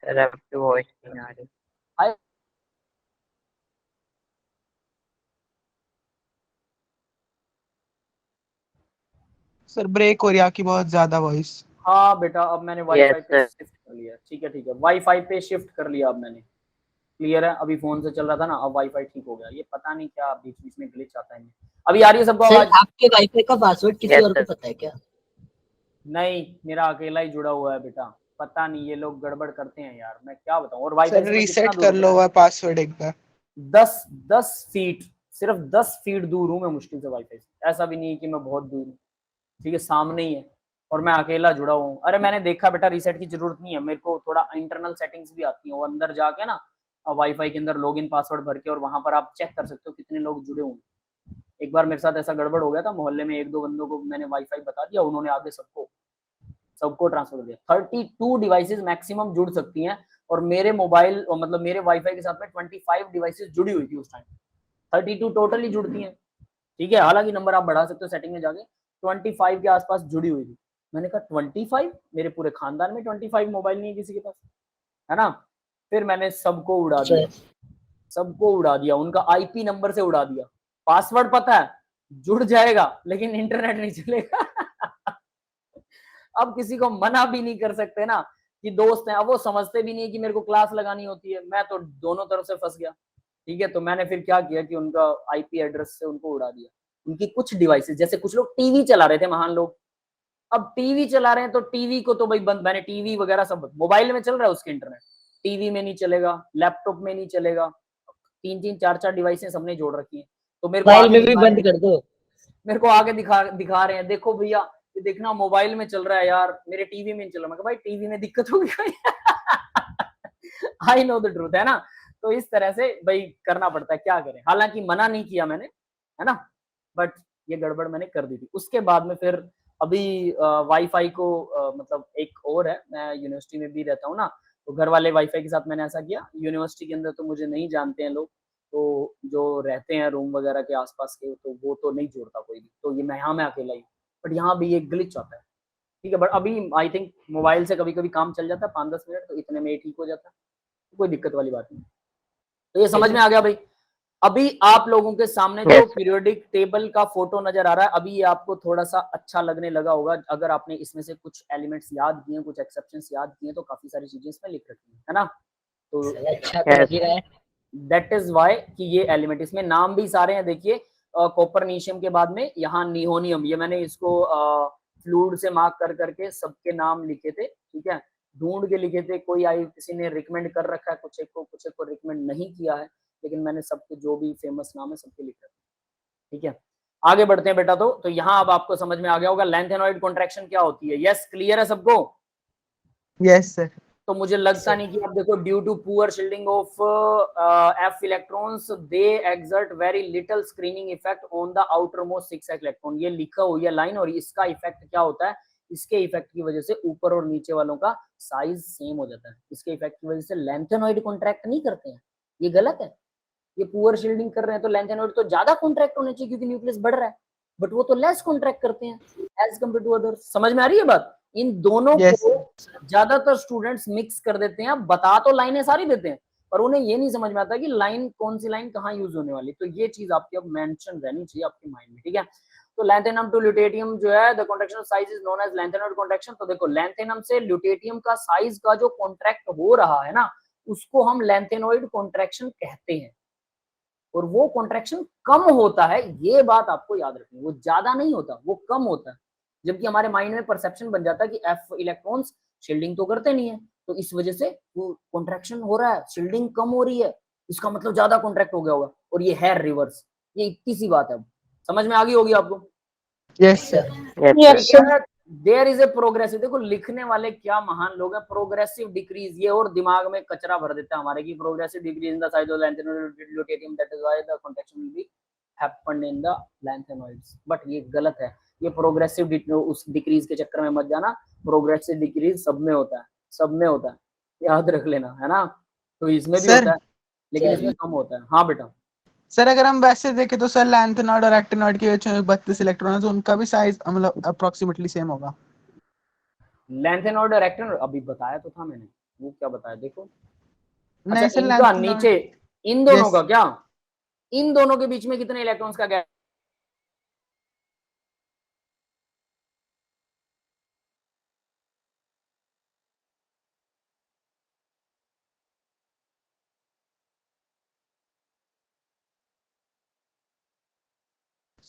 सर आपकी वॉइस नहीं आ रही। सर ब्रेक हो रही है आपकी बहुत ज्यादा वॉइस। हाँ बेटा, अब मैंने वाईफाई Yes, पे sir. शिफ्ट कर लिया, ठीक है ठीक है, वाईफाई पे शिफ्ट कर लिया अब मैंने, क्लियर है। अभी फोन से चल रहा था ना, अब वाईफाई ठीक हो गया। ये पता नहीं क्या बीच बीच में ग्लिच आता है। अभी आ रही है सबको सर आवाज? आपके वाईफाई का पासवर्ड किसी Yes, और को sir. पता है क्या? नहीं, मेरा अकेला ही जुड़ा हुआ है बेटा, पता नहीं ये लोग गड़बड़ करते हैं यार, मैं क्या बताऊं। और वाईफाई सर से मैं कितना रीसेट दूर कर लो हूं? वह पासवर्ड एक बार। 10 फीट, सिर्फ 10 फीट दूर हूं मैं मुश्किल से वाईफाई से। ऐसा भी नहीं है कि मैं बहुत दूर हूँ, ठीक है, सामने ही है, और मैं अकेला जुड़ा हूँ। अरे मैंने देखा बेटा, रीसेट की जरूरत नहीं है, मेरे को थोड़ा इंटरनल सेटिंग्स भी आती है, वो अंदर जाके ना वाईफाई के अंदर लॉगिन पासवर्ड भर के, और वहां पर आप चेक कर सकते हो कितने लोग जुड़े हुए। एक बार मेरे साथ ऐसा गड़बड़ हो गया था, मोहल्ले में एक दो बंदों को मैंने वाईफाई बता दिया, उन्होंने आगे सबको सबको ट्रांसफर कर दिया। 32 डिवाइसेस मैक्सिमम जुड़ सकती हैं, और मेरे मोबाइल मतलब मेरे वाईफाई के साथ में 25 डिवाइसेस जुड़ी हुई थी उस टाइम, 32 टोटली जुड़ती हैं, ठीक है। हालांकि नंबर आप बढ़ा सकते हो सेटिंग में जाके, 25 के आसपास जुड़ी हुई थी। मैंने कहा 25, मेरे पूरे खानदान में 25 मोबाइल नहीं है किसी के पास, है ना। फिर मैंने सबको उड़ा दिया, सबको उड़ा दिया, उनका आईपी नंबर से उड़ा दिया। पासवर्ड पता है, जुड़ जाएगा, लेकिन इंटरनेट नहीं चलेगा। अब किसी को मना भी नहीं कर सकते ना, कि दोस्त हैं, अब वो समझते भी नहीं कि मेरे को क्लास लगानी होती है। मैं तो दोनों तरफ से फंस गया, ठीक है। तो मैंने फिर क्या किया कि उनका आईपी एड्रेस से उनको उड़ा दिया। उनकी कुछ डिवाइसेस, जैसे कुछ लोग टीवी चला रहे थे, महान लोग, अब टीवी चला रहे हैं तो टीवी को तो भाई बंद, मैंने टीवी वगैरह सब, मोबाइल में चल रहा है उसके इंटरनेट, टीवी में नहीं चलेगा, लैपटॉप में नहीं चलेगा, 3-3 4-4 डिवाइसें सबने जोड़ रखी हैं। तो मेरे को मोबाइल आगे में भी दिखा रहे बंद हैं, कर दो। मेरे को आगे दिखा रहे हैं, देखो भैया ये देखना मोबाइल में चल रहा है यार, मेरे टीवी में नहीं चल रहा। मैं कहा भाई टीवी में दिक्कत होगी कोई? आई नो द ट्रूथ, है ना। तो इस तरह से भाई करना पड़ता है, क्या करें। हालांकि मना नहीं किया मैंने, है ना, बट ये गड़बड़ मैंने कर दी थी। उसके बाद में फिर अभी वाईफाई को मतलब एक और है, मैं यूनिवर्सिटी में भी रहता हूँ ना, तो घर वाले वाईफाई के साथ मैंने ऐसा किया। यूनिवर्सिटी के अंदर तो मुझे नहीं जानते हैं लोग, तो जो रहते हैं रूम वगैरह के आसपास के, तो वो तो नहीं जोड़ता कोई भी, तो ये मैं यहाँ मैं अकेला ही। बट यहाँ भी एक ग्लिच आता है, ठीक है। बट अभी आई थिंक मोबाइल से कभी कभी काम चल जाता है 5-10 मिनट, तो इतने में ही ठीक हो जाता है, तो कोई दिक्कत वाली बात नहीं। तो ये समझ में आ गया भाई। अभी आप लोगों के सामने जो Yes, sir. पीरियोडिक टेबल का फोटो नजर आ रहा है, अभी ये आपको थोड़ा सा अच्छा लगने लगा होगा अगर आपने इसमें से कुछ एलिमेंट्स याद किए, कुछ एक्सेप्शंस याद किए, तो काफी सारी चीजें इसमें लिख रखी है ना। तो सर अच्छा तो लग Yes, ही रहा है। दैट इज वाई कि ये एलिमेंट, इसमें नाम भी सारे हैं, देखिए कॉपरनीशियम के बाद में यहाँ निहोनियम, ये मैंने इसको फ्लूइड से मार्क कर करके सबके नाम लिखे थे, ठीक है, ढूंढ के लिखे थे, कोई आई किसी ने रिकमेंड कर रखा है, कुछ एक को रिकमेंड नहीं किया है, लेकिन मैंने सबके जो भी फेमस नाम है सबके लिखे, ठीक है। आगे बढ़ते हैं बेटा, तो यहाँ अब आपको समझ में आ गया होगा लैंथेनॉइड कॉन्ट्रैक्शन क्या होती है। यस, क्लियर है सबको। Yes sir. तो मुझे लगता सर नहीं कि आप देखो, due to poor shielding of F electrons they exert very little screening effect on the outer most 6 electron, ये लिखा हुई है लाइन, और इसका इफेक्ट क्या होता है, इसके इफेक्ट की वजह से ऊपर और नीचे वालों का साइज सेम हो जाता है, इसके इफेक्ट की वजह से लैंथेनॉइड कॉन्ट्रैक्ट नहीं करते हैं, ये गलत है। ये पुअर शील्डिंग कर रहे हैं तो लैंथेनॉइड तो ज्यादा कॉन्ट्रैक्ट होने चाहिए क्योंकि न्यूक्लियस बढ़ रहा है, बट वो तो लेस कॉन्ट्रैक्ट करते हैं एज कम्पेयर टू अदर्स। समझ में आ रही है बात। इन दोनों यस को ज्यादातर स्टूडेंट्स मिक्स कर देते हैं, बता तो लाइनें सारी देते हैं, पर उन्हें ये नहीं समझ में आता कि लाइन कौन सी लाइन कहाँ यूज होने वाली, तो ये चीज आपकी अब मेंशन रहनी चाहिए आपके माइंड में, ठीक है। तो लैंथेनम टू ल्यूटेटियम जो है, the contraction size is known as lanthanoid contraction. तो देखो लैंथेनम से ल्यूटेटियम का साइज का जो कॉन्ट्रैक्ट हो रहा है ना, उसको हम लैंथेनॉइड कॉन्ट्रैक्शन कहते हैं, और वो कॉन्ट्रैक्शन कम होता है, ये बात आपको याद रखनी, वो ज्यादा नहीं होता, वो कम होता है। जबकि हमारे माइंड में परसेप्शन बन जाता है कि एफ इलेक्ट्रॉन्स शील्डिंग तो करते नहीं है, तो इस वजह से वो कॉन्ट्रैक्शन हो रहा है, शील्डिंग कम हो रही है, इसका मतलब ज्यादा कॉन्ट्रैक्ट हो गया होगा, और ये है रिवर्स। ये इतनी सी बात है, समझ में आ गई होगी आपको। यस सर yes, ये sir. क्या है, देयर इज ए प्रोग्रेसिव, देखो लिखने वाले क्या महान लोग हैं, प्रोग्रेसिव डिक्रीज, ये और दिमाग में कचरा भर देता है हमारे की progressive decrease in the size of lanthanoid, that is why the contraction will be happened in the lanthanoids, but ये गलत है। ये प्रोग्रेसिव उस डिक्रीज के चक्कर में मत जाना, प्रोग्रेसिव डिक्रीज सब में होता है, सब में होता है, याद रख लेना, है ना। तो इसमें भी सर। होता है, लेकिन सर इसमें कम होता है। हाँ बेटा। सर अगर हम वैसे देखें तो सर लैंथेनॉइड और एक्टिनॉइड के बीच में 32 इलेक्ट्रॉन है, तो उनका भी साइज मतलब अप्रोक्सीमेटली सेम होगा। लैंथेनॉइड और एक्टिनॉइड अभी बताया तो था मैंने, वो क्या बताया देखो। अच्छा नहीं सर इनका लैंथेनॉइड। नीचे, इन दोनों यस का क्या, इन दोनों के बीच में कितने इलेक्ट्रॉन्स का गैप।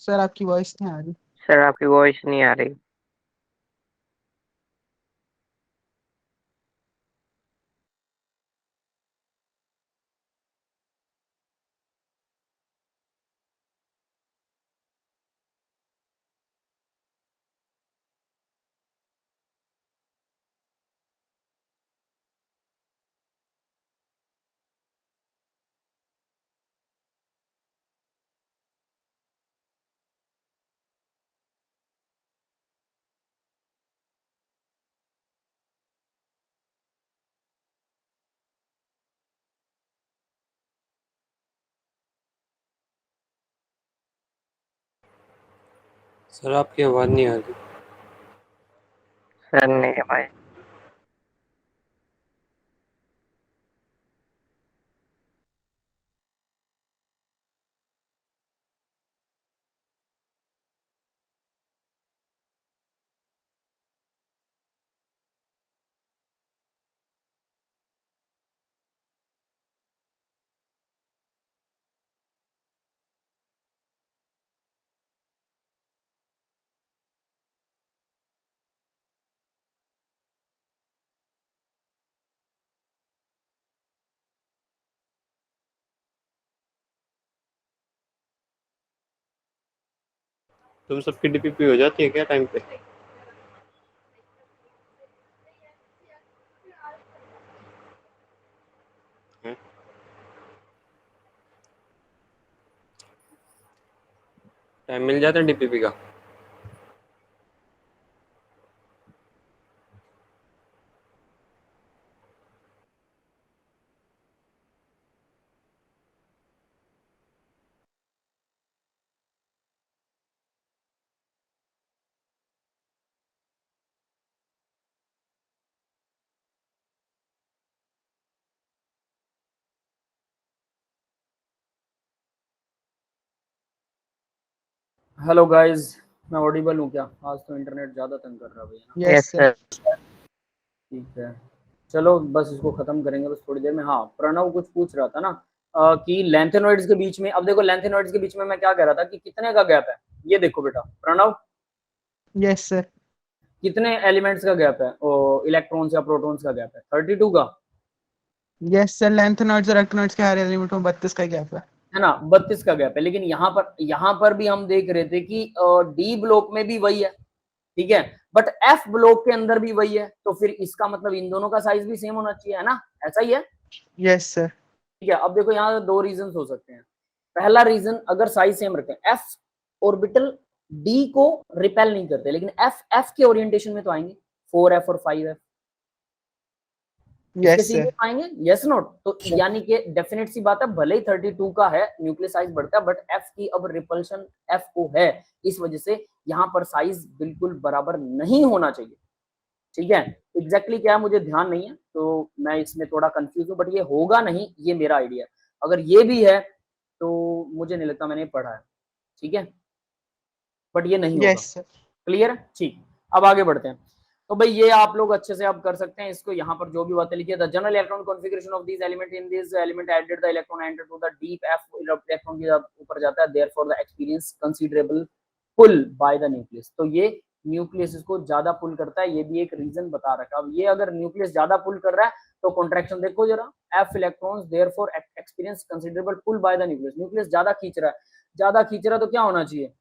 सर आपकी वॉइस नहीं आ रही। Sir, आपकी वॉइस नहीं आ रही। सर आपकी आवाज़ नहीं आ रही। सर नहीं भाई। तुम सबकी डीपीपी हो जाती है क्या टाइम पे? हैं? टाइम मिल जाता है डीपीपी का? हेलो गाइस, मैं ऑडिबल हूँ क्या? आज तो इंटरनेट ज्यादा तंग कर रहा है भैया ना। Yes yes sir. ठीक है, चलो बस इसको खत्म करेंगे बस थोड़ी देर में। हाँ, प्रणव कुछ पूछ रहा था ना कि लेंथेनॉइड्स के बीच में, अब देखो लेंथेनॉइड्स के बीच में मैं क्या कह रहा था कि कितने का गैप है। ये देखो बेटा प्रणव, यस सर। कितने एलिमेंट्स का गैप है, इलेक्ट्रॉन्स या प्रोटॉन्स का गैप है? 32 का, यस सर, लेंथेनॉइड्स और एक्टिनॉइड्स के हर एलिमेंट में 32 का गैप है ना? 32 का गैप है। लेकिन यहाँ पर भी हम देख रहे थे कि डी ब्लॉक में भी वही है, ठीक है, बट एफ ब्लॉक के अंदर भी वही है, तो फिर इसका मतलब इन दोनों का साइज भी सेम होना चाहिए, है ना? ऐसा ही है। Yes sir. ठीक है, अब देखो यहाँ दो रीजन हो सकते हैं। पहला रीजन, अगर साइज सेम रखें, एफ ऑर्बिटल डी को रिपेल नहीं करते, लेकिन एफ एफ के ओरिएंटेशन में तो आएंगे, 4f और 5f इसके यस सीधे सर। आएंगे, यस नोट। तो यानी कि डेफिनेट सी बात है, भले ही 32 का है न्यूक्लियर साइज बढ़ता है, बट एफ की अब रिपल्शन एफ को है, इस वजह से यहाँ पर साइज बिल्कुल बराबर नहीं होना चाहिए। ठीक है, एग्जैक्टली क्या है मुझे ध्यान नहीं है, तो मैं इसमें थोड़ा कंफ्यूज हूँ, बट ये होगा नहीं, ये मेरा आइडिया है। अगर ये भी है तो मुझे नहीं लगता मैंने पढ़ा है, ठीक है, बट ये नहीं होगा। Yes sir. क्लियर है? ठीक, अब आगे बढ़ते हैं। तो भाई ये आप लोग अच्छे से आप कर सकते हैं इसको। यहाँ पर जो भी बातें लिखी है, the general electron configuration of this element, in this element added the electron enter to the deep F electron के ऊपर जाता है, therefore the experience considerable pull by the nucleus. तो ये न्यूक्लियस इसको ज्यादा पुल करता है, ये भी एक रीजन बता रखा है। अब ये अगर न्यूक्लियस ज्यादा पुल कर रहा है तो कॉन्ट्रैक्शन देखो जरा, F electrons therefore experience considerable pull by the nucleus. Nucleus ज्यादा खींच रहा है, ज्यादा खींच रहा है तो क्या होना चाहिए?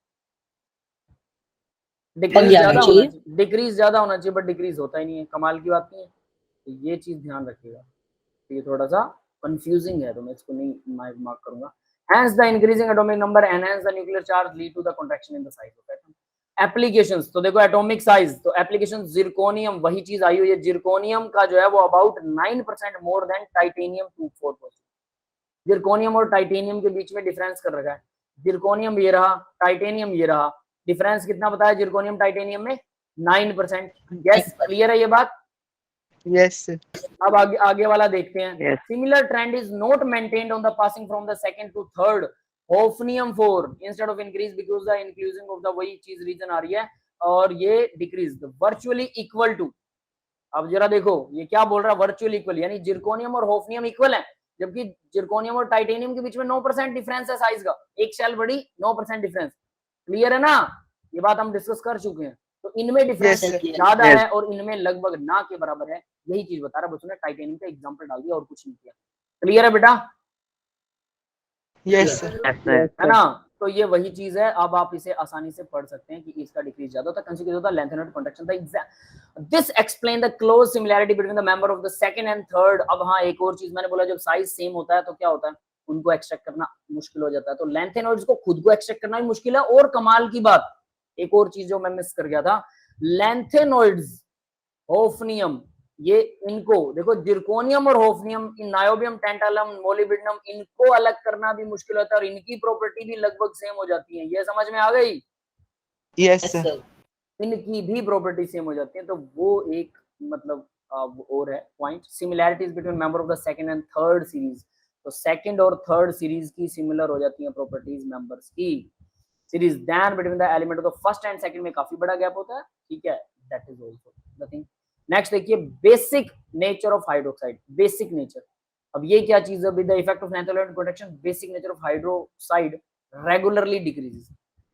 डिक्रीज जाना ज्यादा होना चाहिए। चाहिए, डिक्रीज ज्यादा होना चाहिए, बट डिक्रीज होता ही नहीं है। कमाल की बात नहीं है, तो ये चीज ध्यान रखिएगा। तो ये थोड़ा सा कंफ्यूजिंग है, तो मैं इसको नहीं मार्क करूंगा। Hence the increasing atomic number enhance the nuclear charge lead to the contraction in the size of atom. Applications, तो देखो एटॉमिक साइज, तो एप्लीकेशन जिरकोनियम, वही चीज आई हुई है। जिरकोनियम का जो है वो about 9% more than titanium 24%। Zirconium और टाइटेनियम के बीच में डिफरेंस कर रखा है। जिरकोनियम ये रहा, टाइटेनियम ये रहा, डिफरेंस कितना बताया जिरकोनियम टाइटेनियम में? 9%। यस, क्लियर है ये बात? Yes sir. अब आगे वाला देखते हैं। Yes. Similar trend is not maintained on the passing from the second to third hafnium 4 instead of increase, because the increasing of the, वही चीज रीजन आ रही है, और ये डिक्रीज वर्चुअली इक्वल टू। अब जरा देखो ये क्या बोल रहा है, वर्चुअली इक्वल, यानी जिरकोनियम और होफनियम इक्वल है, जबकि जिरकोनियम और टाइटेनियम के बीच में 9% डिफरेंस है साइज का, एक सेल बड़ी 9% डिफरेंस। क्लियर है ना? ये बात हम डिस्कस कर चुके हैं। तो इनमें डिफरेंस Yes, sir. ज्यादा Yes. है और इनमें लगभग ना के बराबर है, यही चीज बता रहा है। बच्चों ने टाइटेनियम का एग्जांपल डाल दिया और कुछ नहीं किया। क्लियर है बेटा? Yes sir. Yes, sir. है ना? तो ये वही चीज है। अब आप इसे आसानी से पढ़ सकते हैं कि इसका डिक्रीज ज्यादा होता है, कंसिक्यूटिव होता है, लेंथेनॉइड कॉन्ट्रैक्शन था। This explain the close similarity between the member of the second and third. अब हाँ, एक और चीज मैंने बोला, जब साइज सेम होता है तो क्या होता है, उनको एक्सट्रैक्ट करना मुश्किल हो जाता है। तो लेंथेनॉइड्स को खुद को एक्सट्रैक्ट करना भी मुश्किल है। और कमाल की बात, एक और चीज जो मैं मिस कर गया था, लेंथेनॉइड्स, होफनियम, ये इनको देखो, जिरकोनियम और होफनियम, इन नायोबियम, टैंटालम, मोलिब्डेनम, इनको अलग करना भी मुश्किल होता है, और इनकी प्रॉपर्टी भी लगभग सेम हो जाती है। ये समझ में आ गई? Yes sir. इनकी भी प्रॉपर्टी सेम हो जाती है। तो वो एक मतलब और है point, similarities between member of the second and third series. तो सेकंड और थर्ड सीरीज की सिमिलर हो जाती है प्रॉपर्टीज मेंबर्स की। Series then between the element of the first and second में काफी बड़ा गैप होता है, ठीक है, that is also the thing. Next देखिए, basic nature of hydroxide, basic nature. अब ये क्या चीज है? With the effect of lanthanoid contraction, basic nature of hydroxide regularly decreases.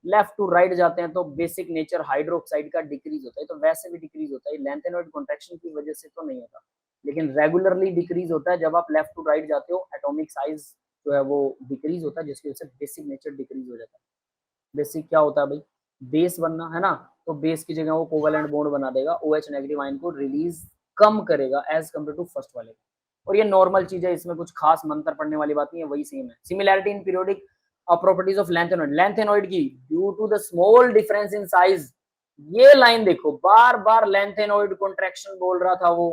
Left to right जाते हैं तो बेसिक नेचर हाइड्रोक्साइड का डिक्रीज होता है, तो वैसे भी डिक्रीज होता है, लेंथेनॉइड कॉन्ट्रैक्शन की वजह से तो नहीं होता, लेकिन रेगुलरली डिक्रीज होता है जब आप लेफ्ट टू राइट जाते हो। एटॉमिक साइज जो है वो डिक्रीज होता है, जिसकी वजह से बेसिक नेचर डिक्रीज हो जाता है। बेसिक क्या होता है भाई? बेस बनना, है ना? तो बेस की जगह वो कोवेलेंट बॉन्ड बना देगा, OH नेगेटिव आयन को रिलीज कम करेगा एज कम्पेयर टू फर्स्ट वाले। और ये नॉर्मल चीज है, इसमें कुछ खास मंत्र पढ़ने वाली बात नहीं है, वही सेम है। Similarity in periodic properties of lanthanoid, lanthanoid की due to the small difference in size. ये लाइन देखो, बार बार लेंथेनॉइड कॉन्ट्रैक्शन बोल रहा था वो,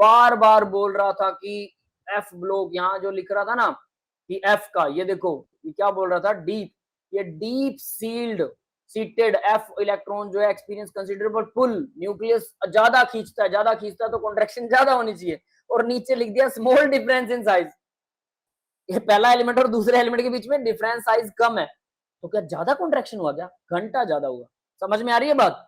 बार बार बोल रहा था कि एफ ब्लॉक, यहाँ जो लिख रहा था ना कि एफ का, ये देखो ये क्या बोल रहा था, डीप, ये डीप सीटेड एफ इलेक्ट्रॉन जो है एक्सपीरियंस कंसीडरेबल पुल, न्यूक्लियस ज्यादा खींचता है तो कॉन्ट्रैक्शन ज्यादा होनी चाहिए, और नीचे लिख दिया स्मॉल डिफरेंस इन साइज। ये पहला एलिमेंट और दूसरे एलिमेंट के बीच में डिफरेंस साइज कम है, तो क्या ज्यादा कॉन्ट्रैक्शन हुआ, क्या घंटा ज्यादा हुआ? समझ में आ रही है बात?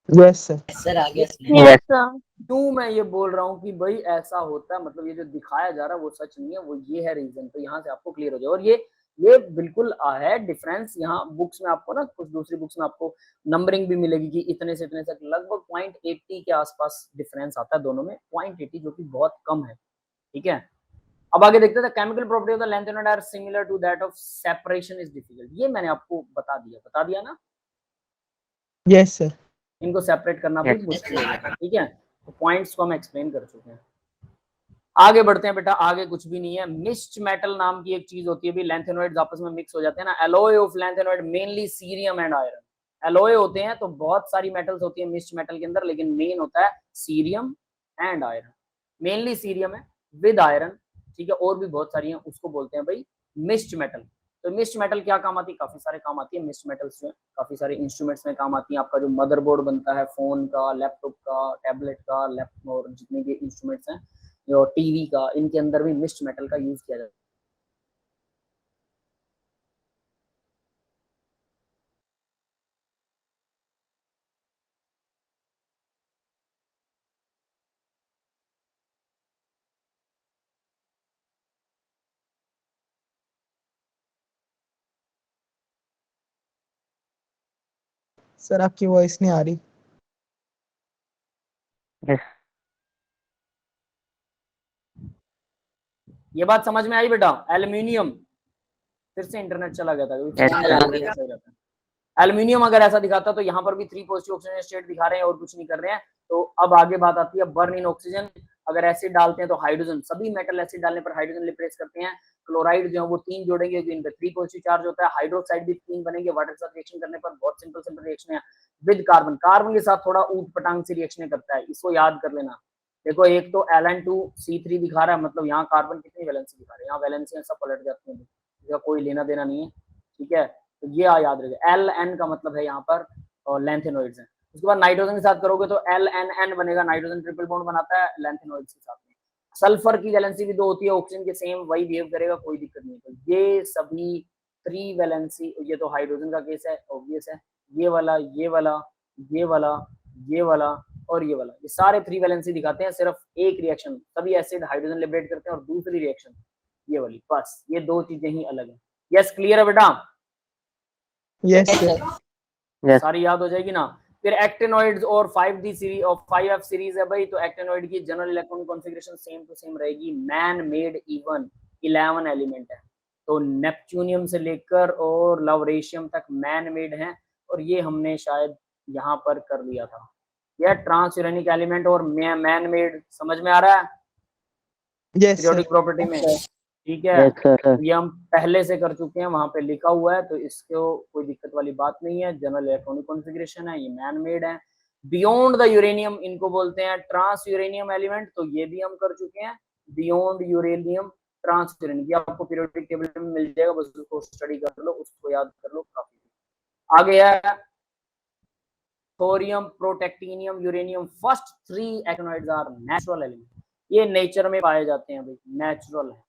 Yes sir. सर आ गया Yes, sir. क्यों मैं ये बोल रहा हूँ कि भाई ऐसा होता है, मतलब ये जो दिखाया जा रहा है वो सच नहीं है, वो ये है रीजन। तो यहाँ से आपको क्लियर हो जाए। और ये बिल्कुल है डिफरेंस। यहाँ बुक्स में आपको ना, कुछ दूसरी बुक्स में आपको नंबरिंग भी मिलेगी कि इतने से इतने तक, लगभग 0.80 के आसपास डिफरेंस आता है दोनों में, 0.80, जो कि बहुत कम है। ठीक है, अब आगे देखते हैं। Chemical property of the lanthanoid are similar to that of separation is difficult. ये मैंने आपको बता दिया ना। Yes sir. इनको सेपरेट करना भी Yes. मुश्किल है। ठीक है, तो पॉइंट्स को हम एक्सप्लेन कर चुके हैं। आगे बढ़ते हैं बेटा। आगे कुछ भी नहीं है। मिक्स्ड मेटल नाम की एक चीज होती है भी, लैंथेनोइड्स आपस में मिक्स हो जाते हैं ना। Alloy of lanthanoid mainly cerium and iron. Alloy होते हैं तो बहुत सारी मेटल्स होती है मिक्स्ड मेटल के अंदर, लेकिन मेन होता है cerium and iron. Mainly cerium है विद आयरन। ठीक है, और भी बहुत सारी हैं, उसको बोलते हैं भाई मिक्स्ड मेटल। तो मिक्स्ड मेटल क्या काम आती है? काफी सारे काम आती है मिक्स्ड मेटल्स जो काफी सारे इंस्ट्रूमेंट्स में काम आती है। आपका जो मदरबोर्ड बनता है फोन का, लैपटॉप का, टैबलेट का, लैपटॉप और जितने भी इंस्ट्रूमेंट्स हैं, जो टीवी का, इनके अंदर भी मिक्स्ड मेटल का यूज किया जाता है। सर आपकी वॉइस नहीं आ रही। Yes. ये बात समझ में आई बेटा? एल्यूमिनियम, फिर से इंटरनेट चला गया था, Yes, sir. एल्यूमिनियम अगर ऐसा दिखाता तो यहाँ पर भी 3 पॉजिटिव ऑक्सीजन स्टेट दिखा रहे हैं और कुछ नहीं कर रहे हैं। तो अब आगे बात आती है बर्न इन ऑक्सीजन। अगर एसिड डालते हैं तो हाइड्रोजन, सभी मेटल एसिड डालने पर हाइड्रोजन रिप्लेस करते हैं। क्लोराइड जो है वो 3 जोड़ेंगे, इन पे 3 पॉजिटिव चार्ज होता है। हाइड्रोक्साइड भी 3 बनेंगे। वाटर के साथ रिएक्शन करने पर बहुत सिंपल रिएक्शन है विद कार्बन। कार्बन के साथ थोड़ा ऊट पटांग सी रिएक्शन करता है, इसको याद कर लेना। देखो, एक तो Ln2C3 दिखा रहा है, मतलब यहाँ कार्बन कितनी वैलेंसी दिखा रहा है, यहाँ वैलेंसी सब पलट जाती है, इसका कोई लेना देना नहीं है। ठीक है, तो ये याद रखिए। Ln का मतलब है यहाँ पर लैंथेनोइड्स हैं। उसके बाद नाइट्रोजन के साथ करोगे तो LNN बनेगा, नाइट्रोजन ट्रिपल बॉन्ड बनाता है लैंथेनोइड्स के साथ में। सल्फर की वैलेंसी भी 2 होती है, ऑक्सीजन के सेम वही बिहेव करेगा, कोई दिक्कत नहीं है। तो ये सभी 3 वैलेंसी, ये तो हाइड्रोजन का केस है, ऑब्वियस है। ये वाला, ये वाला, ये वाला, ये वाला और ये वाला, ये सारे 3 वैलेंसी दिखाते हैं। सिर्फ एक रिएक्शन, सभी एसिड हाइड्रोजन लिबरेट करते हैं, और दूसरी रिएक्शन ये वाली, बस ये 2 चीजें ही अलग है। यस, क्लियर है बेटा? Yes sir. Yes. सारी याद हो जाएगी ना। फिर एक्टिनोइड्स और 5D सीरीज और 5F सीरीज है भाई। तो एक्टिनोइड की general electronic configuration same to same रहेगी। मैन मेड इवन 11 एलिमेंट है। तो नेपच्यूनियम से लेकर और लवरेशियम तक मैन मेड है, और ये हमने शायद यहाँ पर कर लिया था। यह ट्रांसयूरेनिक एलिमेंट और मैन मेड समझ में आ रहा है यस सर। पीरियोडिक प्रॉपर्टी में? ठीक है, Yes, sir. तो ये हम पहले से कर चुके हैं, वहां पे लिखा हुआ है, तो इसको कोई दिक्कत वाली बात नहीं है। जनरल इलेक्ट्रॉनिक कॉन्फ़िगरेशन है, ये मैन मेड है। बियॉन्ड द यूरेनियम, इनको बोलते हैं ट्रांस यूरेनियम एलिमेंट, तो ये भी हम कर चुके हैं। बियॉन्ड यूरेनियम, ट्रांस यूरेनियम, ये आपको पीरियोडिक टेबल में मिल जाएगा, बस उसको स्टडी कर लो, उसको याद कर लो, काफी। आगे है thorium, protactinium, uranium. First 3 actinoids are natural element, ये नेचर में पाए जाते हैं भाई, नेचुरल है।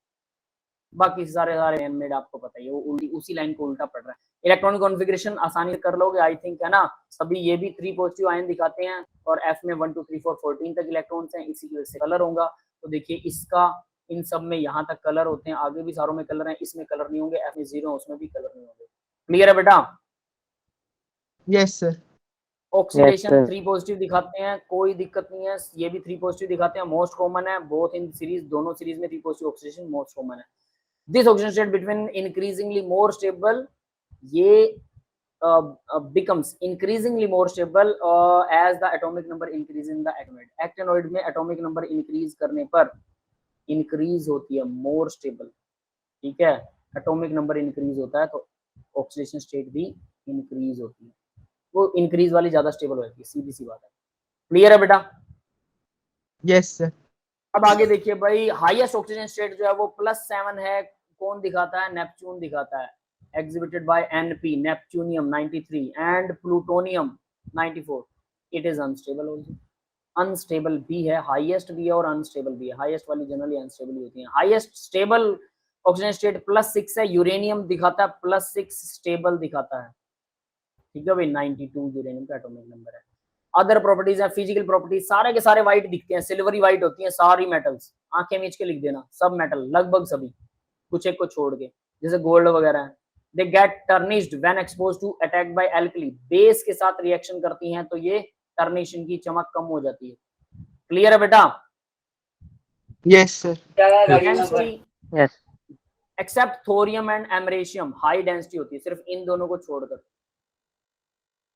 बाकी सारे मैनमेड आपको पता ही है, वो उसी लाइन को उल्टा पड़ रहा है। इलेक्ट्रॉनिक कॉन्फ़िगरेशन आसानी से कर लोगे, आई थिंक, है ना? सभी ये भी 3 पॉजिटिव आयन दिखाते हैं, और F में 1 2 3 4 14 तक इलेक्ट्रॉन्स हैं, इसी की वजह से कलर होगा। तो देखिए, इसका इन सब में यहाँ तक कलर होते हैं, आगे भी सारों में कलर हैं, इसमें कलर नहीं होंगे। F में 0, उसमें भी कलर नहीं होंगे। क्लियर है बेटा? Yes sir. Oxidation Yes, sir. 3 positive दिखाते हैं, कोई दिक्कत नहीं है। ये भी 3 पॉजिटिव दिखाते हैं, मोस्ट कॉमन है बोथ इन सीरीज, दोनों सीरीज में 3 पॉजिटिव ऑक्सीडेशन मोस्ट कॉमन है। This oxygen state between increasingly more stable, ये becomes increasingly more stable as the atomic number increase in the actinoid. Actinoid में atomic number increase करने पर increase होती है more stable. ठीक है, एटॉमिक नंबर इंक्रीज होता है तो ऑक्सीडेशन स्टेट भी इंक्रीज होती है, वो इंक्रीज वाली ज्यादा स्टेबल हो जाती है, सीधी सी बात है। क्लियर है बेटा? Yes sir. अब आगे देखिए भाई, हाईएस्ट ऑक्सीजन स्टेट जो है वो +7 है। कौन दिखाता है? नेपच्यून दिखाता है, exhibited by NP, neptunium 93 and plutonium 94. It is unstable also. Unstable भी है, हाईएस्ट भी है और अनस्टेबल भी है। हाईएस्ट वाली जनरली अनस्टेबल होती है। हाईएस्ट स्टेबल ऑक्सीजन स्टेट +6 है, यूरेनियम दिखाता है +6 स्टेबल दिखाता है, ठीक है भाई 92 यूरेनियम का एटॉमिक नंबर है। अदर प्रॉपर्टीज है, फिजिकल प्रॉपर्टीज सारे के सारे व्हाइट दिखते हैं, सिल्वरी व्हाइट होती हैं सारी मेटल्स, आंखें मीच के लिख देना, सब मेटल लगभग सभी, कुछ एक को छोड़ के, जैसे गोल्ड वगैरह है। They get tarnished when exposed to attack by alkali, base के साथ रिएक्शन करती हैं तो ये टर्निशन की चमक कम हो जाती है। क्लियर है बेटा? Yes sir. Yes except thorium and americium high density होती है, सिर्फ इन दोनों को छोड़कर,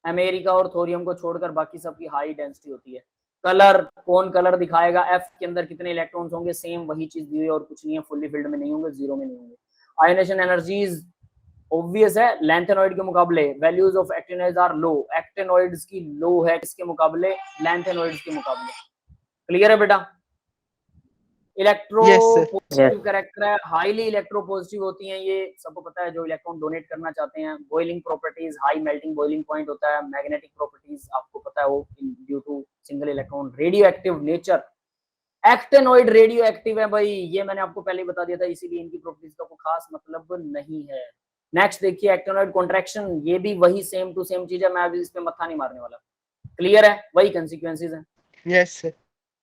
अमेरिका और थोरियम को छोड़कर बाकी सबकी हाई डेंसिटी होती है। कलर, कौन कलर दिखाएगा, एफ के अंदर कितने इलेक्ट्रॉन्स होंगे, सेम वही चीज दी हुई है और कुछ नहीं है, फुल्ली फिल्ड में नहीं होंगे, जीरो में नहीं होंगे। आयोनाइजेशन एनर्जीज ऑब्वियस है, लैंथेनॉइड के मुकाबले values of actinoids are low, actinoids की लो है किसके मुकाबले, लैंथेनॉइड्स के मुकाबले। क्लियर है बेटा? इलेक्ट्रो पॉजिटिव कैरेक्टर है, हाईली इलेक्ट्रो पॉजिटिव होती हैं, ये सबको पता है जो इलेक्ट्रॉन डोनेट करना चाहते हैं। Boiling properties, high melting boiling point होता है। मैग्नेटिक प्रॉपर्टीज आपको पता है वो due to single electron. Radioactive nature, actinoid radioactive है भाई, ये मैंने आपको पहले ही बता दिया था, इसीलिए इनकी प्रॉपर्टीज का कोई खास मतलब नहीं है। नेक्स्ट देखिए एक्टिनॉइड कॉन्ट्रैक्शन, ये भी वही सेम टू सेम चीज है, मैं अभी इस पे मत्था नहीं मारने वाला। क्लियर है? वही कंसिक्वेंसेज हैं। Yes sir.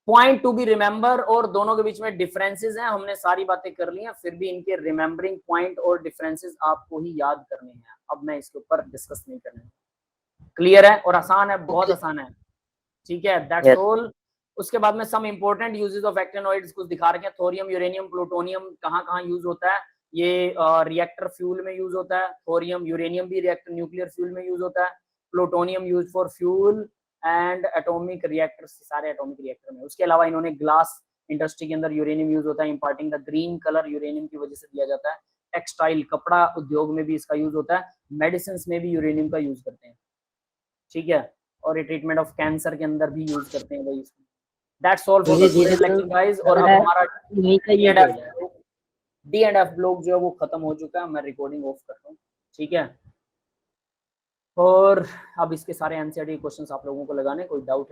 Point to be remember, और दोनों के बीच में डिफरेंसेस हैं, हमने सारी बातें कर ली हैं, फिर भी इनके रिमेंबरिंग पॉइंट और डिफरेंसेस आपको ही याद करने हैं, अब मैं इसके ऊपर डिस्कस नहीं करने। क्लियर है? और आसान है, बहुत आसान है, ठीक है, दैट्स ऑल। उसके बाद में some important uses of actinoids कुछ दिखा रखे हैं। थोरियम, यूरेनियम, प्लूटोनियम कहाँ कहाँ यूज होता है, ये रिएक्टर फ्यूल में यूज होता है। थोरियम, यूरेनियम भी रिएक्टर न्यूक्लियर फ्यूल में यूज होता है। Plutonium use for fuel and atomic reactor, सारे एटॉमिक रिएक्टर में। उसके अलावा इन्होंने ग्लास इंडस्ट्री के अंदर यूरेनियम यूज होता है, imparting the green colour uranium की वजह से दिया जाता है। टेक्सटाइल, कपड़ा उद्योग में भी इसका यूज होता है। मेडिसिन में भी यूरेनियम का यूज करते हैं, ठीक है, और ये ट्रीटमेंट ऑफ कैंसर के अंदर भी यूज करते हैं भाई। That's all for the lecture guys. और अब हमारा डी एंड एफ ब्लॉक जो है वो खत्म हो चुका है, मैं रिकॉर्डिंग ऑफ करता हूँ, ठीक है। और अब इसके सारे एनसीईआरटी क्वेश्चंस आप लोगों को लगाने, कोई डाउट है?